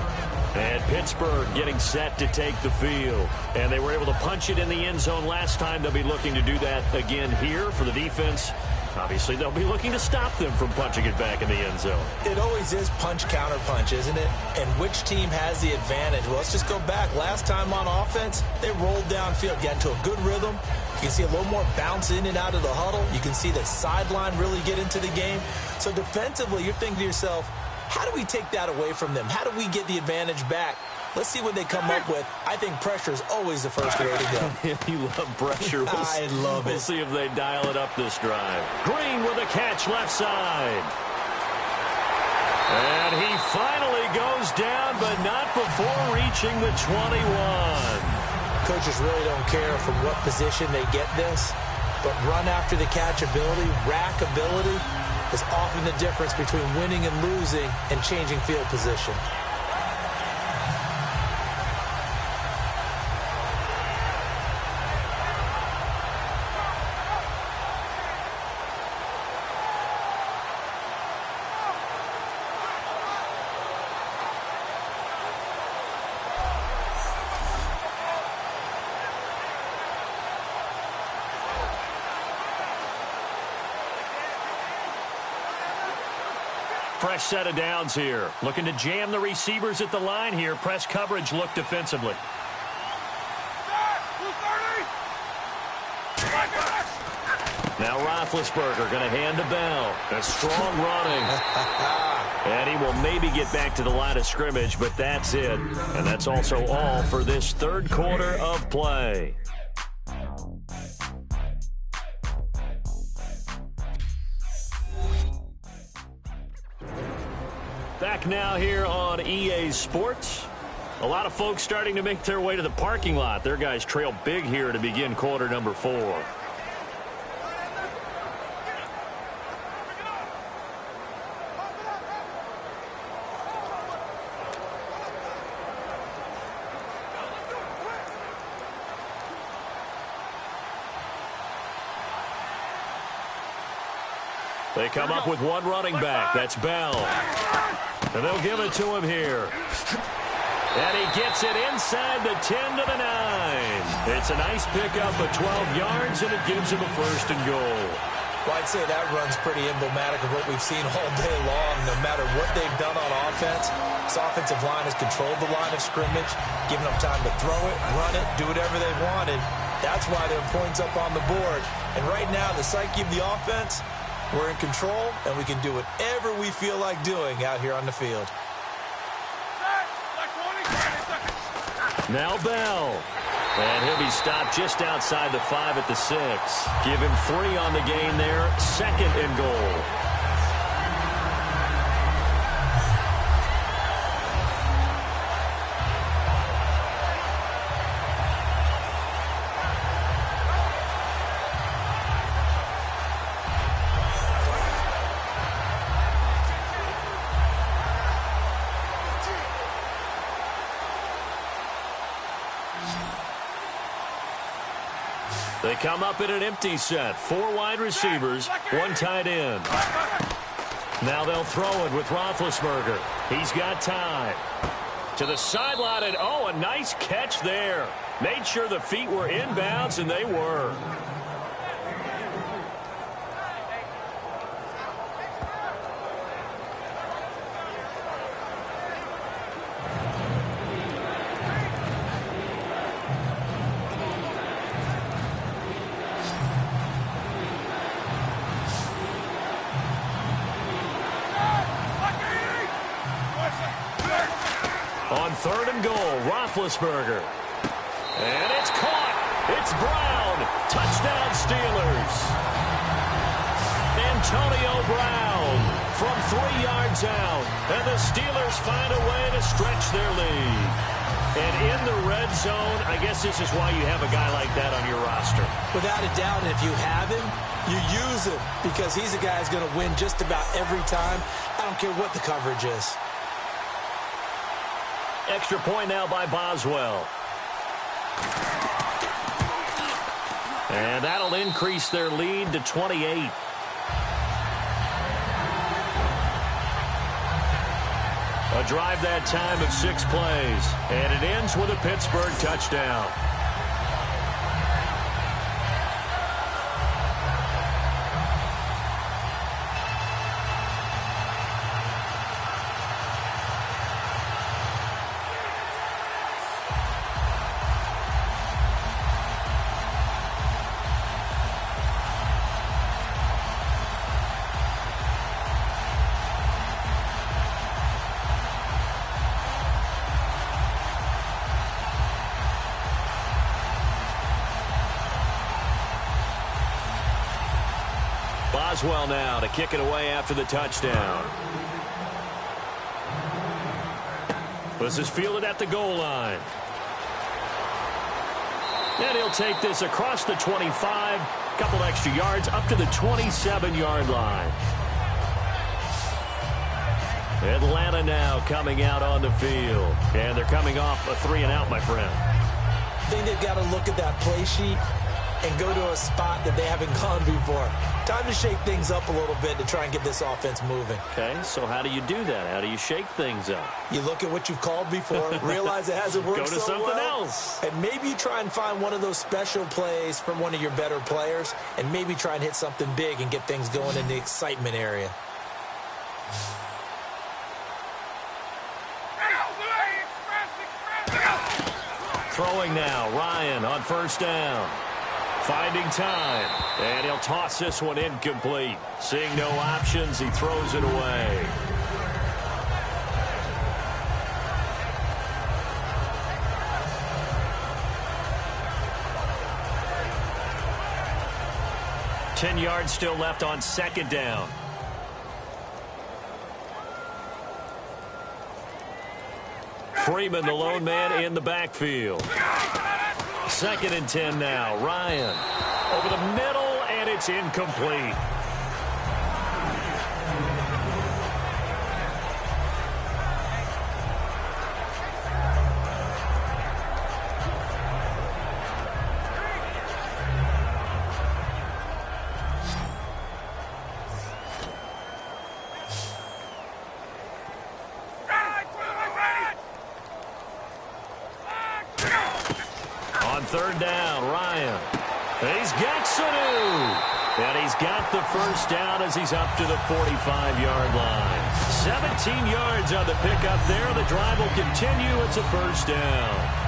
And Pittsburgh getting set to take the field. And they were able to punch it in the end zone last time. They'll be looking to do that again here for the defense. Obviously, they'll be looking to stop them from punching it back in the end zone. It always is punch-counter-punch, isn't it? And which team has the advantage? Well, let's just go back. Last time on offense, they rolled downfield, got into a good rhythm. You can see a little more bounce in and out of the huddle. You can see the sideline really get into the game. So defensively, you're thinking to yourself, how do we take that away from them? How do we get the advantage back? Let's see what they come up with. I think pressure is always the first way to go. You love pressure. I love it. We'll see if they dial it up this drive. Green with a catch left side. And he finally goes down, but not before reaching the 21. Coaches really don't care from what position they get this, but run after the catch ability, rack ability, is often the difference between winning and losing and changing field position. Fresh set of downs here. Looking to jam the receivers at the line here. Press coverage look defensively. Now Roethlisberger going to hand to Bell. A strong running. And he will maybe get back to the line of scrimmage, but that's it. And that's also all for this third quarter of play. Back now here on EA Sports. A lot of folks starting to make their way to the parking lot. Their guys trail big here to begin quarter number 4. They come up with one running back. That's Bell. And they'll give it to him here. And he gets it inside the 10 to the 9. It's a nice pickup of 12 yards, and it gives him a first and goal. Well, I'd say that run's pretty emblematic of what we've seen all day long. No matter what they've done on offense, this offensive line has controlled the line of scrimmage, given them time to throw it, run it, do whatever they wanted. That's why there are points up on the board. And right now, the psyche of the offense, we're in control, and we can do whatever we feel like doing out here on the field. Now Bell. And he'll be stopped just outside the 5 at the 6. Give him 3 on the gain there. 2nd and goal. They come up in an empty set. 4 wide receivers, 1 tight end. Now they'll throw it with Roethlisberger. He's got time. To the sideline, and oh, a nice catch there. Made sure the feet were inbounds, and they were. On 3rd and goal, Roethlisberger. And it's caught. It's Brown. Touchdown, Steelers. Antonio Brown from 3 yards out. And the Steelers find a way to stretch their lead. And in the red zone, I guess this is why you have a guy like that on your roster. Without a doubt, and if you have him, you use him because he's a guy who's going to win just about every time. I don't care what the coverage is. Extra point now by Boswell. And that'll increase their lead to 28. A drive that time of 6 plays. And it ends with a Pittsburgh touchdown. Boswell now to kick it away after the touchdown. This is fielded at the goal line. And he'll take this across the 25, couple extra yards up to the 27-yard line. Atlanta now coming out on the field. And they're coming off a 3-and-out, my friend. I think they've got to look at that play sheet and go to a spot that they haven't gone before. Time to shake things up a little bit to try and get this offense moving. Okay, so how do you do that? How do you shake things up? You look at what you've called before, realize it hasn't worked Go to so something well, else. and maybe you try and find one of those special plays from one of your better players, and maybe try and hit something big and get things going in the excitement area. Throwing now, Ryan on 1st down. Finding time, and he'll toss this one incomplete. Seeing no options, he throws it away. Ten yards still left on 2nd down. Freeman, the lone man in the backfield. 2nd and 10 now. Ryan over the middle, and it's incomplete. On 3rd down, Ryan. He's got Sanu. And he's got the 1st down as he's up to the 45-yard line. 17 yards on the pickup there. The drive will continue. It's a 1st down.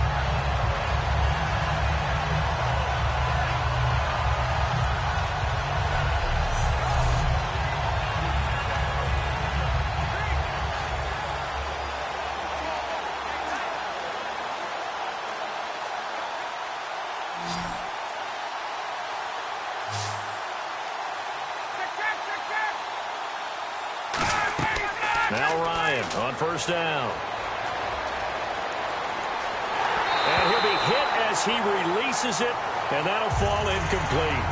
first down. And he'll be hit as he releases it, and that'll fall incomplete.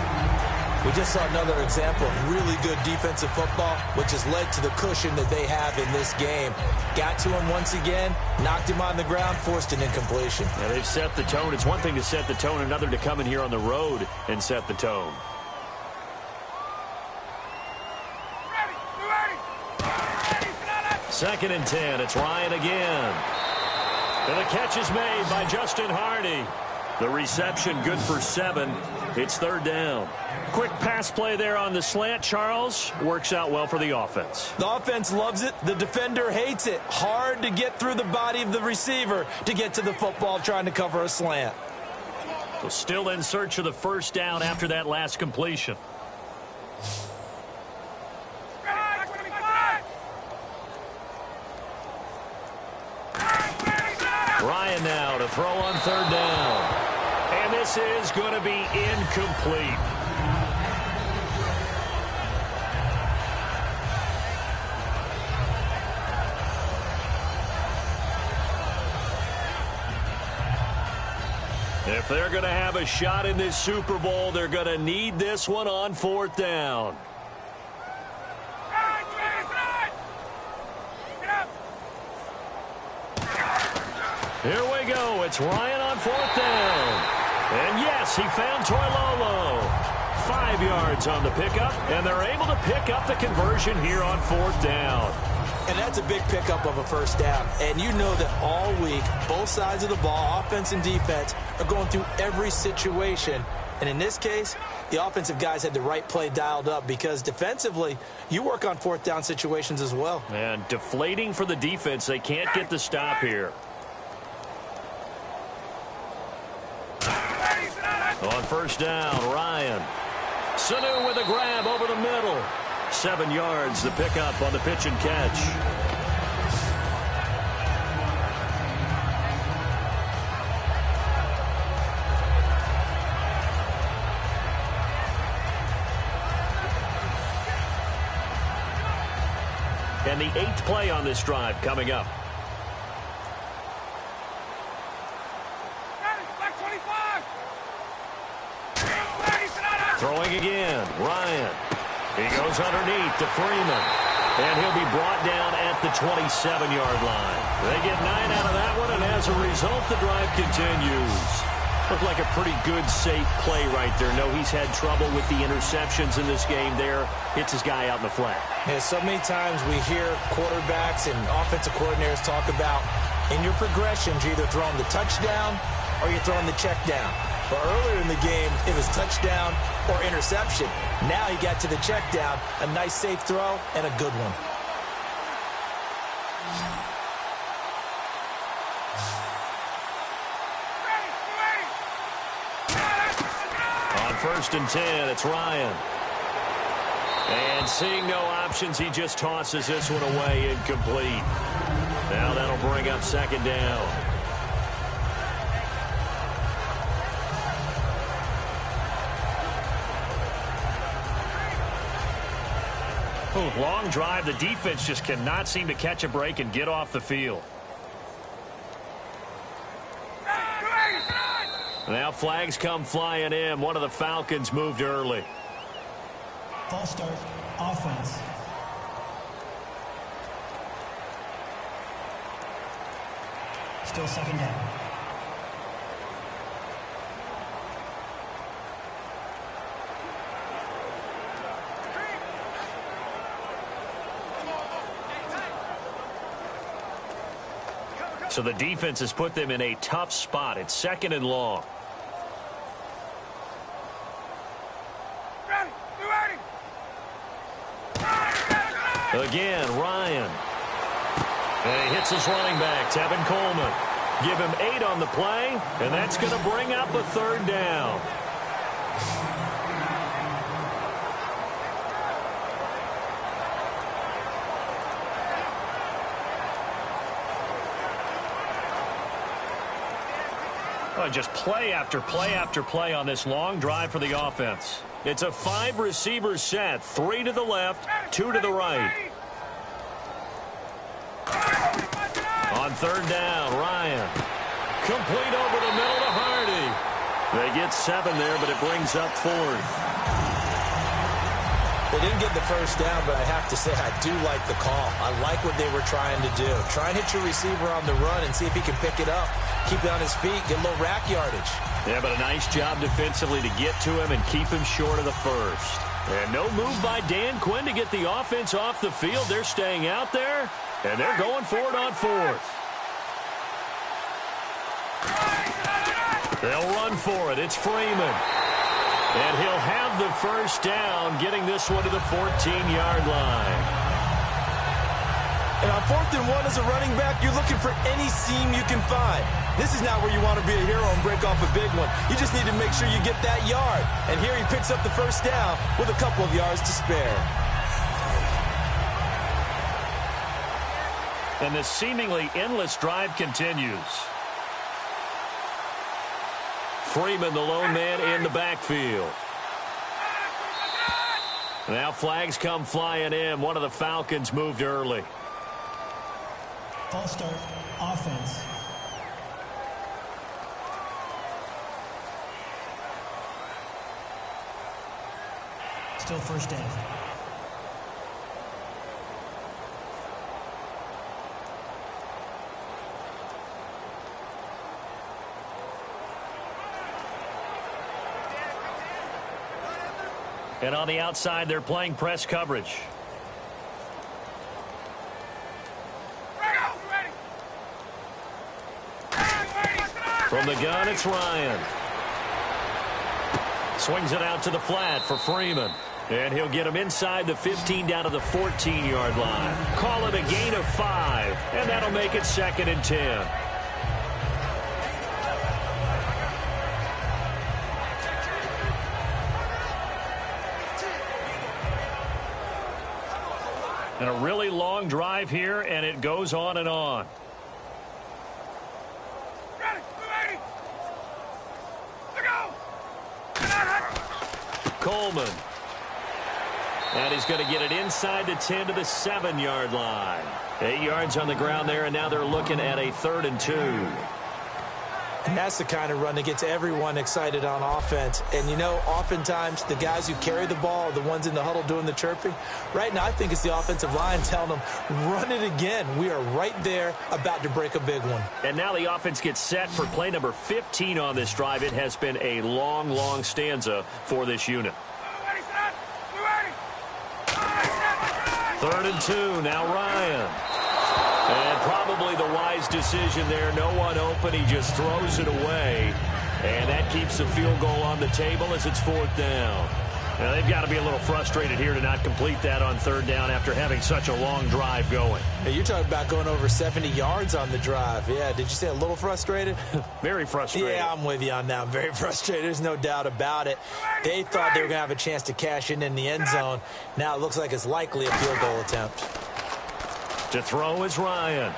We just saw another example of really good defensive football, which has led to the cushion that they have in this game. Got to him once again, knocked him on the ground, forced an incompletion. Yeah, they've set the tone. It's one thing to set the tone, another to come in here on the road and set the tone. Second and 10. It's Ryan again. And the catch is made by Justin Hardy. The reception good for 7. It's third down. Quick pass play there on the slant, Charles. Works out well for the offense. The offense loves it. The defender hates it. Hard to get through the body of the receiver to get to the football trying to cover a slant. So still in search of the first down after that last completion. Ryan now to throw on third down. And this is going to be incomplete. If they're going to have a shot in this Super Bowl, they're going to need this one on fourth down. Here we go. It's Ryan on fourth down. And yes, he found Toilolo. 5 yards on the pickup, and they're able to pick up the conversion here on fourth down. And that's a big pickup of a first down. And you know that all week, both sides of the ball, offense and defense, are going through every situation. And in this case, the offensive guys had the right play dialed up because defensively, you work on fourth down situations as well. And deflating for the defense. They can't get the stop here. On first down, Ryan. Sanu with a grab over the middle. 7 yards, the pickup on the pitch and catch. And the 8th play on this drive coming up. Throwing again, Ryan. He goes underneath to Freeman. And he'll be brought down at the 27-yard line. They get 9 out of that one, and as a result, the drive continues. Looked like a pretty good, safe play right there. No, he's had trouble with the interceptions in this game there. Hits his guy out in the flat. Yeah, so many times we hear quarterbacks and offensive coordinators talk about in your progressions, you're either throwing the touchdown or you're throwing the check down. But earlier in the game, it was touchdown or interception. Now he got to the check down, a nice safe throw, and a good one. On first and 10, it's Ryan. And seeing no options, he just tosses this one away incomplete. Now that'll bring up second down. Long drive. The defense just cannot seem to catch a break and get off the field. Now flags come flying in. One of the Falcons moved early. False start, offense. Still second down. So the defense has put them in a tough spot. It's second and long. Again, Ryan. And he hits his running back, Tevin Coleman. Give him 8 on the play, and that's going to bring up a third down. Oh, just play after play after play on this long drive for the offense. It's a 5-receiver set, 3 to the left, 2 to the right. On third down, Ryan. Complete over the middle to Hardy. They get 7 there, but it brings up 4th. They didn't get the first down, but I have to say I do like the call. I like what they were trying to do. Try and hit your receiver on the run and see if he can pick it up. Keep it on his feet, get a little rack yardage. Yeah, but a nice job defensively to get to him and keep him short of the first. And no move by Dan Quinn to get the offense off the field. They're staying out there, and they're going for it on 4th. They'll run for it. It's Freeman. And he'll have the first down, getting this one to the 14-yard line. And on 4th and 1 as a running back, you're looking for any seam you can find. This is not where you want to be a hero and break off a big one. You just need to make sure you get that yard. And here he picks up the first down with a couple of yards to spare. And the seemingly endless drive continues. Freeman, the lone man in the backfield. Now flags come flying in. One of the Falcons moved early. False start, offense. Still first down. And on the outside, they're playing press coverage. From the gun, it's Ryan. Swings it out to the flat for Freeman. And he'll get him inside the 15 down to the 14-yard line. Call it a gain of 5. And that'll make it 2nd and 10. And a really long drive here, and it goes on and on. Coleman. And he's going to get it inside the 10 to the 7-yard line. 8 yards on the ground there, and now they're looking at a 3rd and 2. And that's the kind of run that gets everyone excited on offense. And, you know, oftentimes the guys who carry the ball are the ones in the huddle doing the chirping. Right now, I think it's the offensive line telling them, run it again. We are right there about to break a big one. And now the offense gets set for play number 15 on this drive. It has been a long, long stanza for this unit. 3rd and 2, now Ryan. And probably the wise decision there. No one open. He just throws it away. And that keeps the field goal on the table as it's 4th down. Now, they've got to be a little frustrated here to not complete that on 3rd down after having such a long drive going. Hey, you're talking about going over 70 yards on the drive. Yeah, did you say a little frustrated? Very frustrated. Yeah, I'm with you on that. I'm very frustrated. There's no doubt about it. They thought they were going to have a chance to cash in the end zone. Now it looks like it's likely a field goal attempt. To throw is Ryan.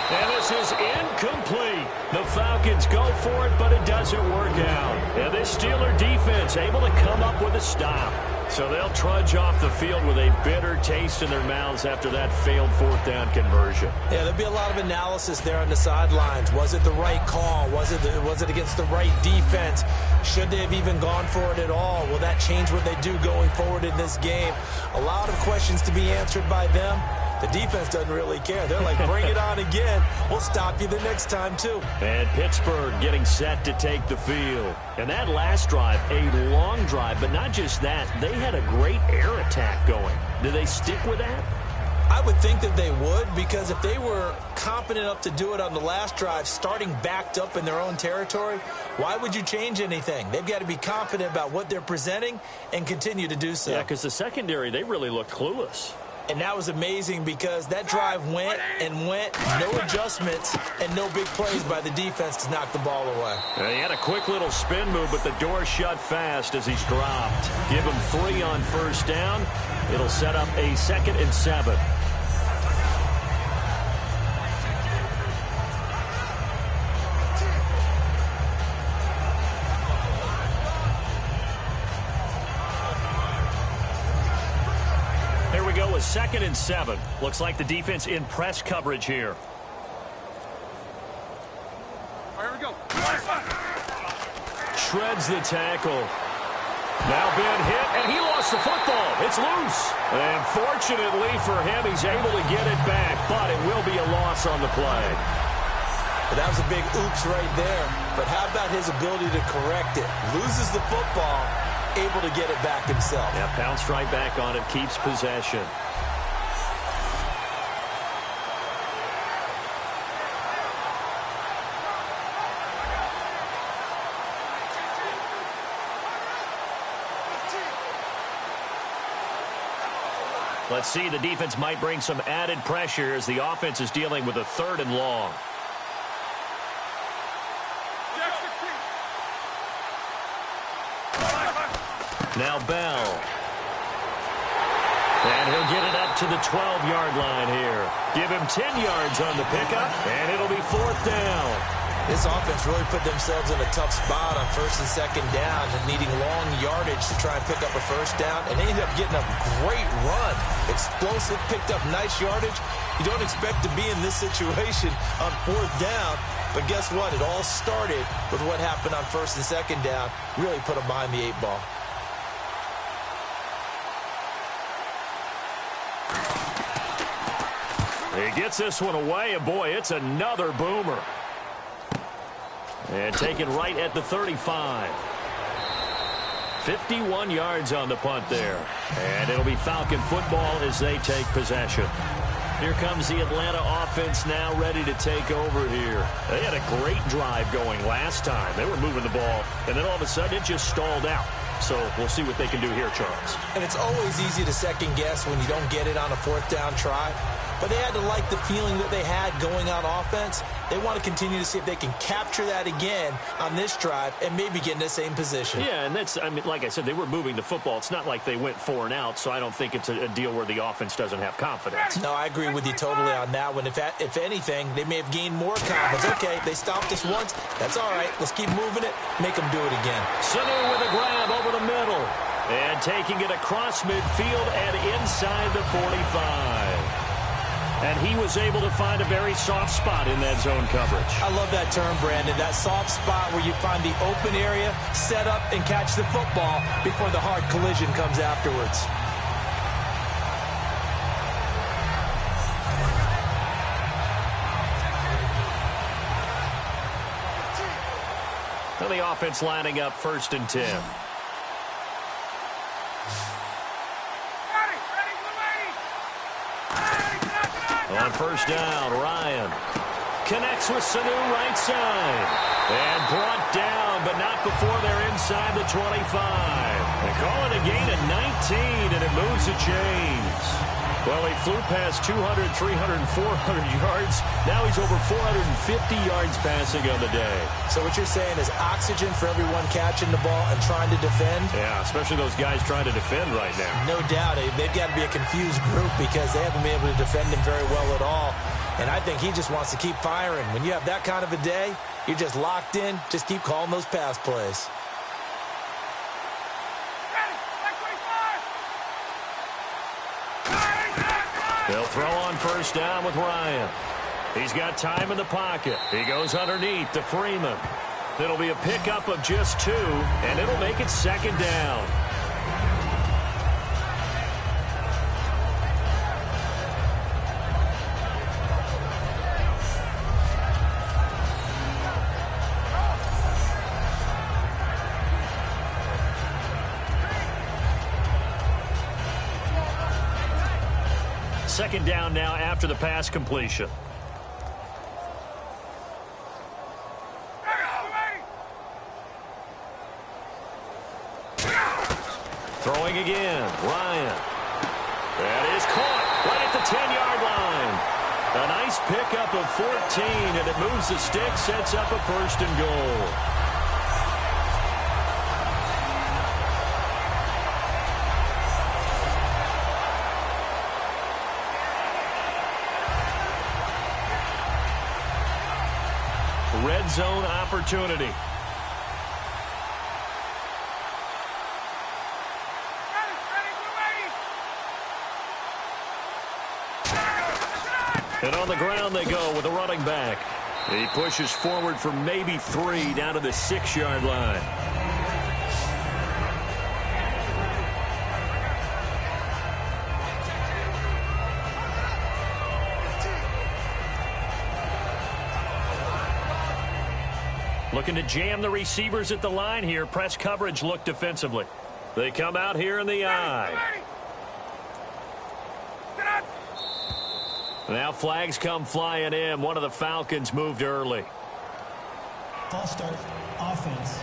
And this is incomplete. The Falcons go for it, but it doesn't work out. And this Steeler defense able to come up with a stop. So they'll trudge off the field with a bitter taste in their mouths after that failed 4th down conversion. Yeah, there'll be a lot of analysis there on the sidelines. Was it the right call? Was it against the right defense? Should they have even gone for it at all? Will that change what they do going forward in this game? A lot of questions to be answered by them. The defense doesn't really care. They're like, bring it on again. We'll stop you the next time, too. And Pittsburgh getting set to take the field. And that last drive, a long drive, but not just that. They had a great air attack going. Do they stick with that? I would think that they would, because if they were competent enough to do it on the last drive, starting backed up in their own territory, why would you change anything? They've got to be confident about what they're presenting and continue to do so. Yeah, because the secondary, they really looked clueless. And that was amazing because that drive went and went, no adjustments, and no big plays by the defense to knock the ball away. He had a quick little spin move, but the door shut fast as he's dropped. Give him 3 on 1st down. It'll set up a 2nd and 7. Here we go with 2nd and 7. Looks like the defense in press coverage here. All right, here we go. Shreds the tackle. Now Ben hit, and he lost the football. It's loose. And fortunately for him, he's able to get it back, but it will be a loss on the play. But that was a big oops right there. But how about his ability to correct it? Loses the football, able to get it back himself. Yeah, pounced right back on it, keeps possession. Let's see, the defense might bring some added pressure as the offense is dealing with a 3rd and long. Now Bell. And he'll get it up to the 12-yard line here. Give him 10 yards on the pickup, and it'll be 4th down. This offense really put themselves in a tough spot on 1st and 2nd down and needing long yardage to try and pick up a 1st down. And they ended up getting a great run. Explosive, picked up nice yardage. You don't expect to be in this situation on 4th down. But guess what? It all started with what happened on 1st and 2nd down. Really put them behind the 8 ball. He gets this one away, and boy, it's another boomer. And taken right at the 35. 51 yards on the punt there. And it'll be Falcon football as they take possession. Here comes the Atlanta offense now ready to take over here. They had a great drive going last time. They were moving the ball, and then all of a sudden it just stalled out. So we'll see what they can do here, Charles. And it's always easy to second guess when you don't get it on a 4th down try. But they had to like the feeling that they had going on offense. They want to continue to see if they can capture that again on this drive and maybe get in the same position. Yeah, and that's, I mean, like I said, they were moving the football. It's not like they went 4 and out, so I don't think it's a deal where the offense doesn't have confidence. No, I agree with you totally on that one. If anything, they may have gained more confidence. Okay, they stopped us once. That's all right. Let's keep moving it. Make them do it again. Sanu with a grab over the middle. And taking it across midfield and inside the 45. And he was able to find a very soft spot in that zone coverage. I love that term, Brandon. That soft spot where you find the open area, set up, and catch the football before the hard collision comes afterwards. Well, the offense lining up 1st and 10. On 1st down, Ryan connects with Sanu right side. And brought down, but not before they're inside the 25. They call it a gain of 19, and it moves the chains. Well, he flew past 200, 300, 400 yards. Now he's over 450 yards passing on the day. So what you're saying is oxygen for everyone catching the ball and trying to defend? Yeah, especially those guys trying to defend right now. No doubt. They've got to be a confused group because they haven't been able to defend him very well at all. And I think he just wants to keep firing. When you have that kind of a day, you're just locked in. Just keep calling those pass plays. They'll throw on 1st down with Ryan. He's got time in the pocket. He goes underneath to Freeman. It'll be a pickup of just 2, and it'll make it 2nd down. Second down now after the pass completion. Throwing again, Ryan. That is caught right at the 10-yard line. A nice pickup of 14, and it moves the stick, sets up a 1st and goal. Red zone opportunity. And on the ground they go with the running back. He pushes forward for maybe 3 down to the 6-yard line. Looking to jam the receivers at the line here. Press coverage look defensively. They come out here in the eye. Now flags come flying in. One of the Falcons moved early. False start, offense.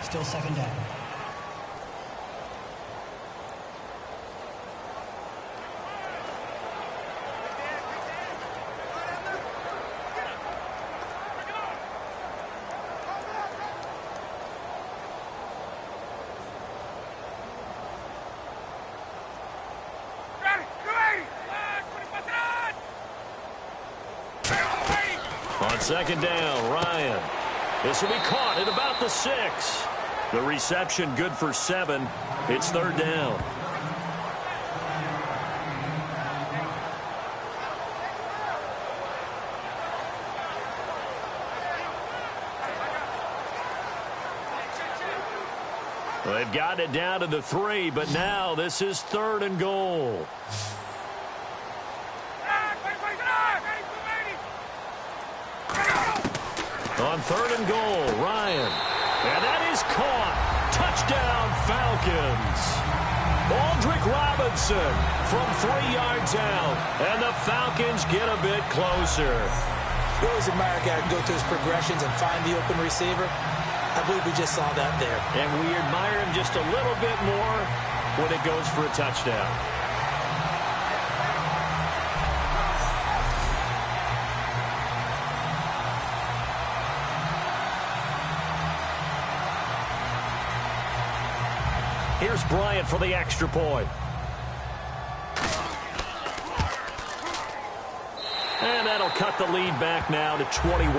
Still second down. On second down, Ryan. This will be caught at about the 6. The reception good for 7. It's third down. Well, they've got it down to the 3, but now this is 3rd and goal. On 3rd and goal, Ryan. And that is caught. Touchdown, Falcons. Aldrick Robinson from 3 yards out. And the Falcons get a bit closer. You always admire a guy who can go through his progressions and find the open receiver. I believe we just saw that there. And we admire him just a little bit more when it goes for a touchdown. Here's Bryant for the extra point. And that'll cut the lead back now to 21.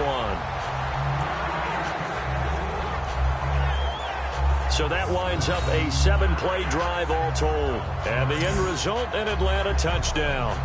So that winds up a 7-play drive all told. And the end result, an Atlanta touchdown.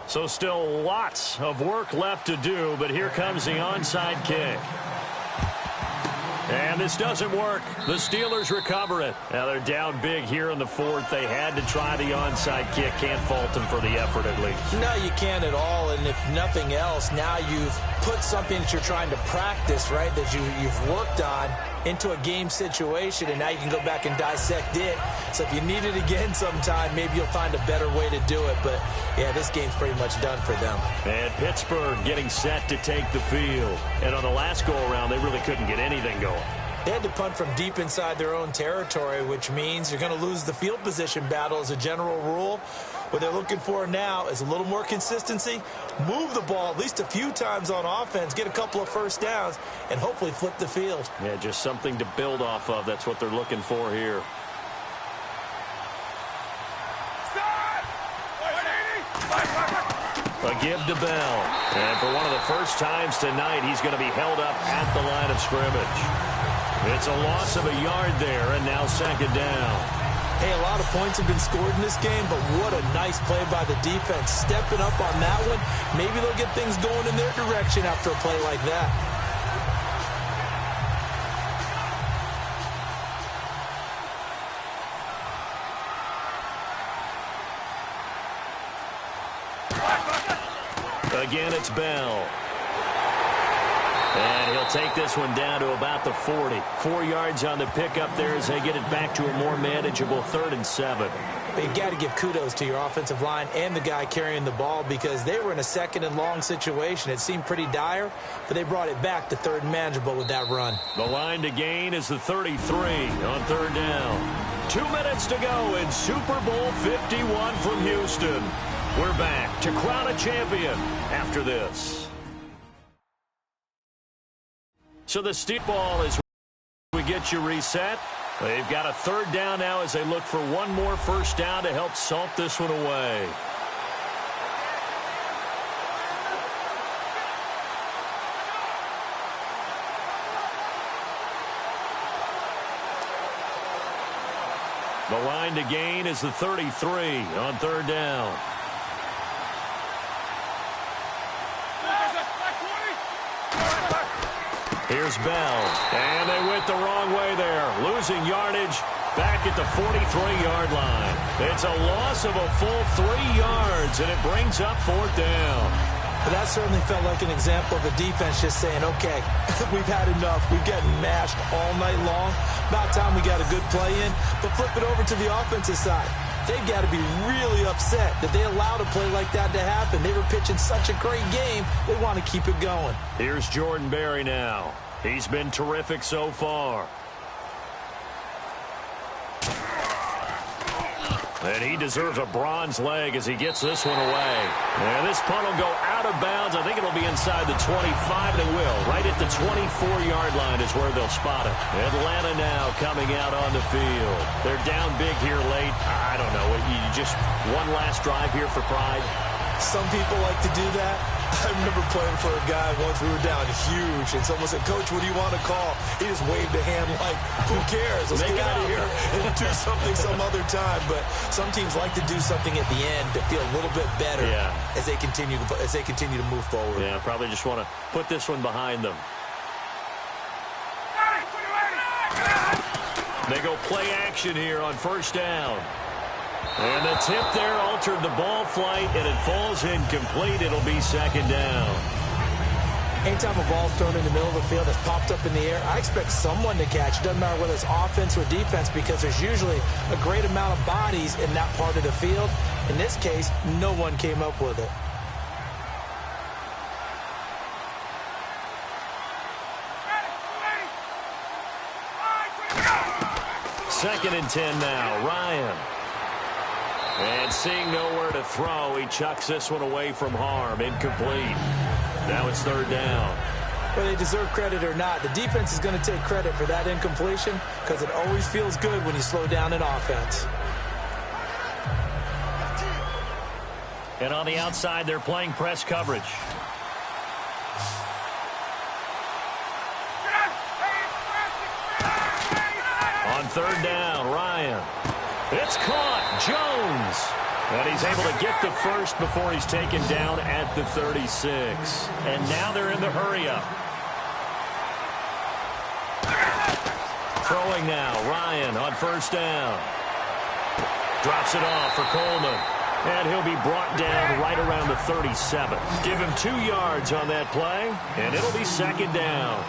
So still lots of work left to do, but here comes the onside kick. And this doesn't work. The Steelers recover it. Now they're down big here in the 4th. They had to try the onside kick. Can't fault them for the effort at least. No, you can't at all. And if nothing else, now you've put something that you're trying to practice, right, that you've worked on into a game situation, and now you can go back and dissect it. So if you need it again sometime, maybe you'll find a better way to do it. But, yeah, this game's pretty much done for them. And Pittsburgh getting set to take the field. And on the last go-around, they really couldn't get anything going. They had to punt from deep inside their own territory, which means you're going to lose the field position battle as a general rule. What they're looking for now is a little more consistency, move the ball at least a few times on offense, get a couple of first downs, and hopefully flip the field. Yeah, just something to build off of. That's what they're looking for here. A give to Bell. And for one of the first times tonight, he's going to be held up at the line of scrimmage. It's a loss of a yard there, and now second down. Hey, a lot of points have been scored in this game, but what a nice play by the defense. Stepping up on that one, maybe they'll get things going in their direction after a play like that. Again, it's Bell. And he'll take this one down to about the 40. 4 yards on the pickup there as they get it back to a more manageable 3rd and 7. You got to give kudos to your offensive line and the guy carrying the ball because they were in a 2nd and long situation. It seemed pretty dire, but they brought it back to 3rd and manageable with that run. The line to gain is the 33 on 3rd down. 2 minutes to go in Super Bowl 51 from Houston. We're back. to crown a champion after this. So the steep ball is we get you reset. They've got a third down now as they look for one more first down to help salt this one away. The line to gain is the 33 on third down. Here's Bell, and they went the wrong way there, losing yardage back at the 43-yard line. It's a loss of a full 3 yards, and it brings up fourth down. But that certainly felt like an example of the defense just saying, okay, we've had enough. We've gotten mashed all night long. About time we got a good play in. But flip it over to the offensive side. They've got to be really upset that they allowed a play like that to happen. They were pitching such a great game, they want to keep it going. Here's Jordan Berry now. He's been terrific so far. And he deserves a bronze leg as he gets this one away. And this punt will go out of bounds. I think it'll be inside the 25, and it will. Right at the 24-yard line is where they'll spot it. Atlanta now coming out on the field. They're down big here late. I don't know. You just one last drive here for pride. Some people like to do that. I remember playing for a guy once. We were down huge, and someone said, "Coach, what do you want to call?" He just waved a hand like, "Who cares? Let's get out of here and do something some other time." But some teams like to do something at the end to feel a little bit better as they continue to move forward. Yeah, probably just want to put this one behind them. They go play action here on first down. And the tip there altered the ball flight, and it falls incomplete. It'll be second down. Anytime a ball's thrown in the middle of the field that's popped up in the air, I expect someone to catch. It doesn't matter whether it's offense or defense, because there's usually a great amount of bodies in that part of the field. In this case, no one came up with it. Second and 10 now. Ryan. And seeing nowhere to throw, he chucks this one away from harm. Incomplete. Now it's third down. Whether they deserve credit or not, the defense is going to take credit for that incompletion, because it always feels good when you slow down an offense. And on the outside, they're playing press coverage. On third down, Ryan. It's caught. Jones. And he's able to get the first before he's taken down at the 36. And now they're in the hurry-up. Throwing now, Ryan on first down. Drops it off for Coleman. And he'll be brought down right around the 37. Give him 2 yards on that play, and it'll be second down.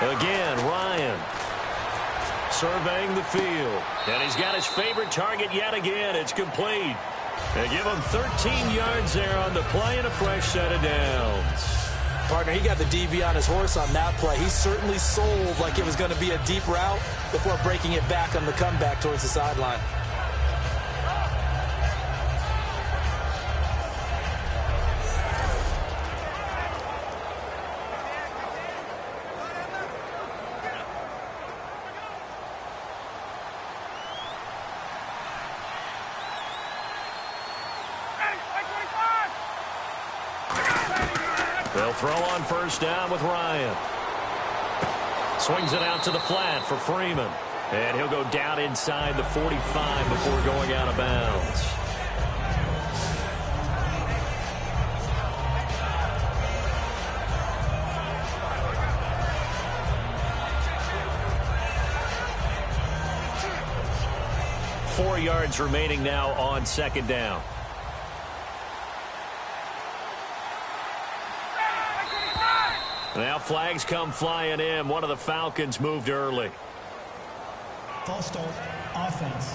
Again, Ryan surveying the field. And he's got his favorite target yet again. It's complete. They give him 13 yards there on the play and a fresh set of downs. Partner, he got the DB on his horse on that play. He certainly sold like it was going to be a deep route before breaking it back on the comeback towards the sideline. They'll throw on first down with Ryan. Swings it out to the flat for Freeman. And he'll go down inside the 45 before going out of bounds. Four yards remaining now on second down. Now flags come flying in. One of the Falcons moved early. False start, offense.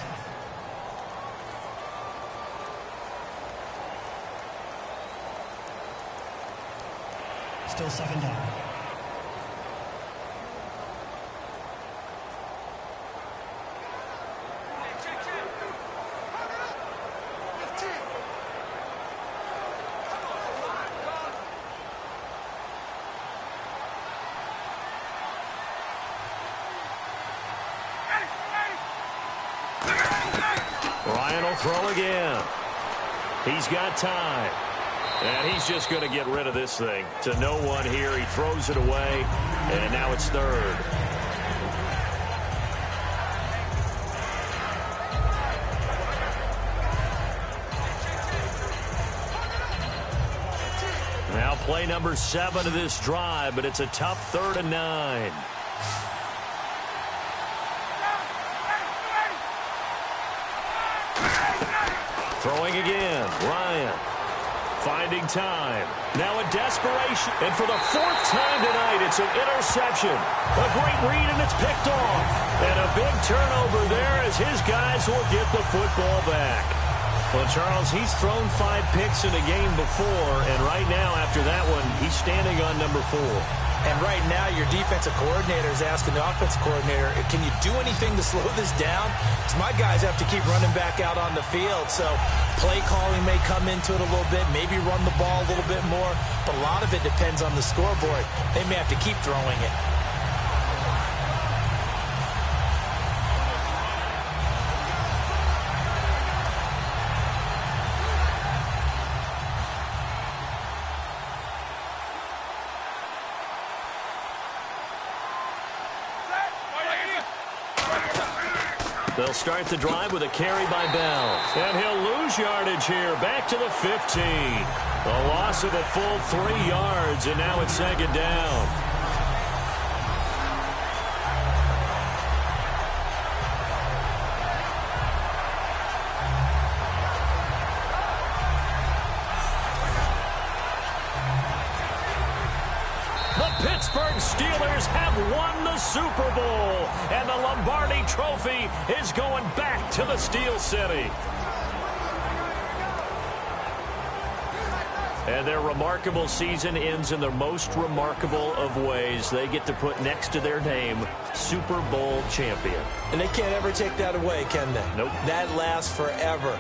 Still second down. He'll throw again. He's got time. And he's just going to get rid of this thing to no one here. He throws it away, and now it's third. Now play number 7 of this drive, but it's a tough 3rd and 9. Throwing again, Ryan. Finding time. Now a desperation. And for the 4th time tonight, it's an interception. A great read, and it's picked off. And a big turnover there as his guys will get the football back. Well, Charles, he's thrown 5 picks in a game before, and right now, after that one, he's standing on number 4. And right now, your defensive coordinator is asking the offensive coordinator, can you do anything to slow this down? Because my guys have to keep running back out on the field. So play calling may come into it a little bit, maybe run the ball a little bit more. But a lot of it depends on the scoreboard. They may have to keep throwing it. They'll start the drive with a carry by Bell. And he'll lose yardage here, back to the 15. A loss of a full 3 yards, and now it's 2nd down. Pittsburgh Steelers have won the Super Bowl, and the Lombardi Trophy is going back to the Steel City. And their remarkable season ends in the most remarkable of ways. They get to put next to their name, Super Bowl champion. And they can't ever take that away, can they? Nope. That lasts forever.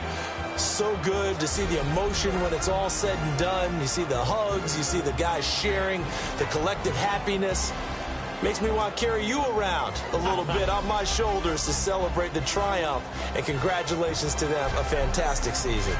So good to see the emotion when it's all said and done. You see the hugs, you see the guys sharing, the collective happiness. Makes me want to carry you around a little bit on my shoulders to celebrate the triumph. And congratulations to them, a fantastic season.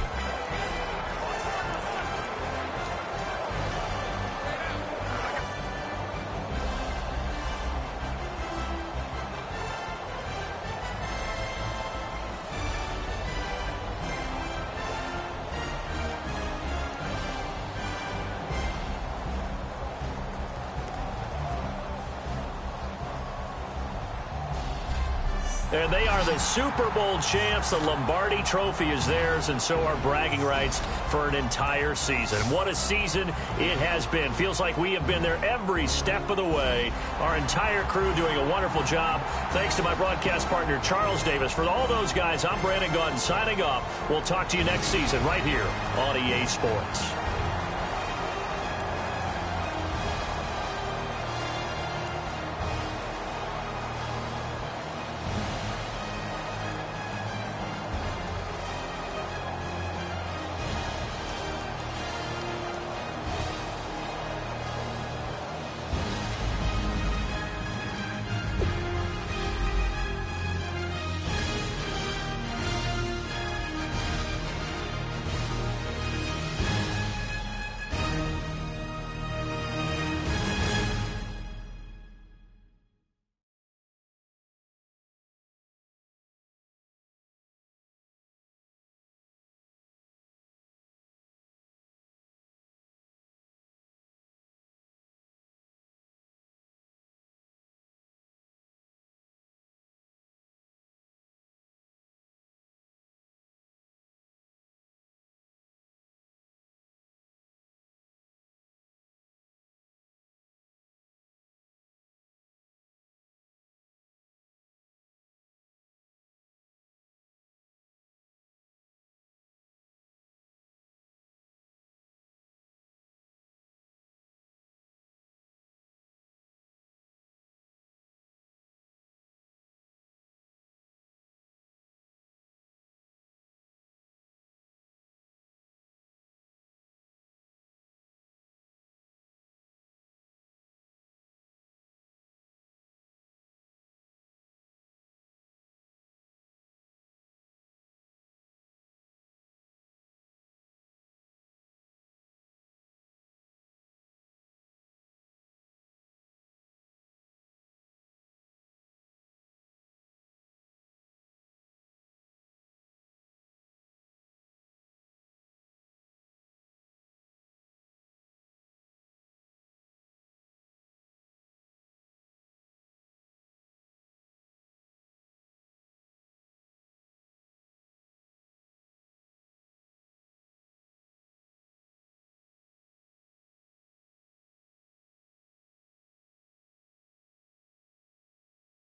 And they are the Super Bowl champs. The Lombardi Trophy is theirs, and so are bragging rights for an entire season. What a season it has been. Feels like we have been there every step of the way. Our entire crew doing a wonderful job. Thanks to my broadcast partner, Charles Davis. For all those guys, I'm Brandon Gaudin signing off. We'll talk to you next season right here on EA Sports.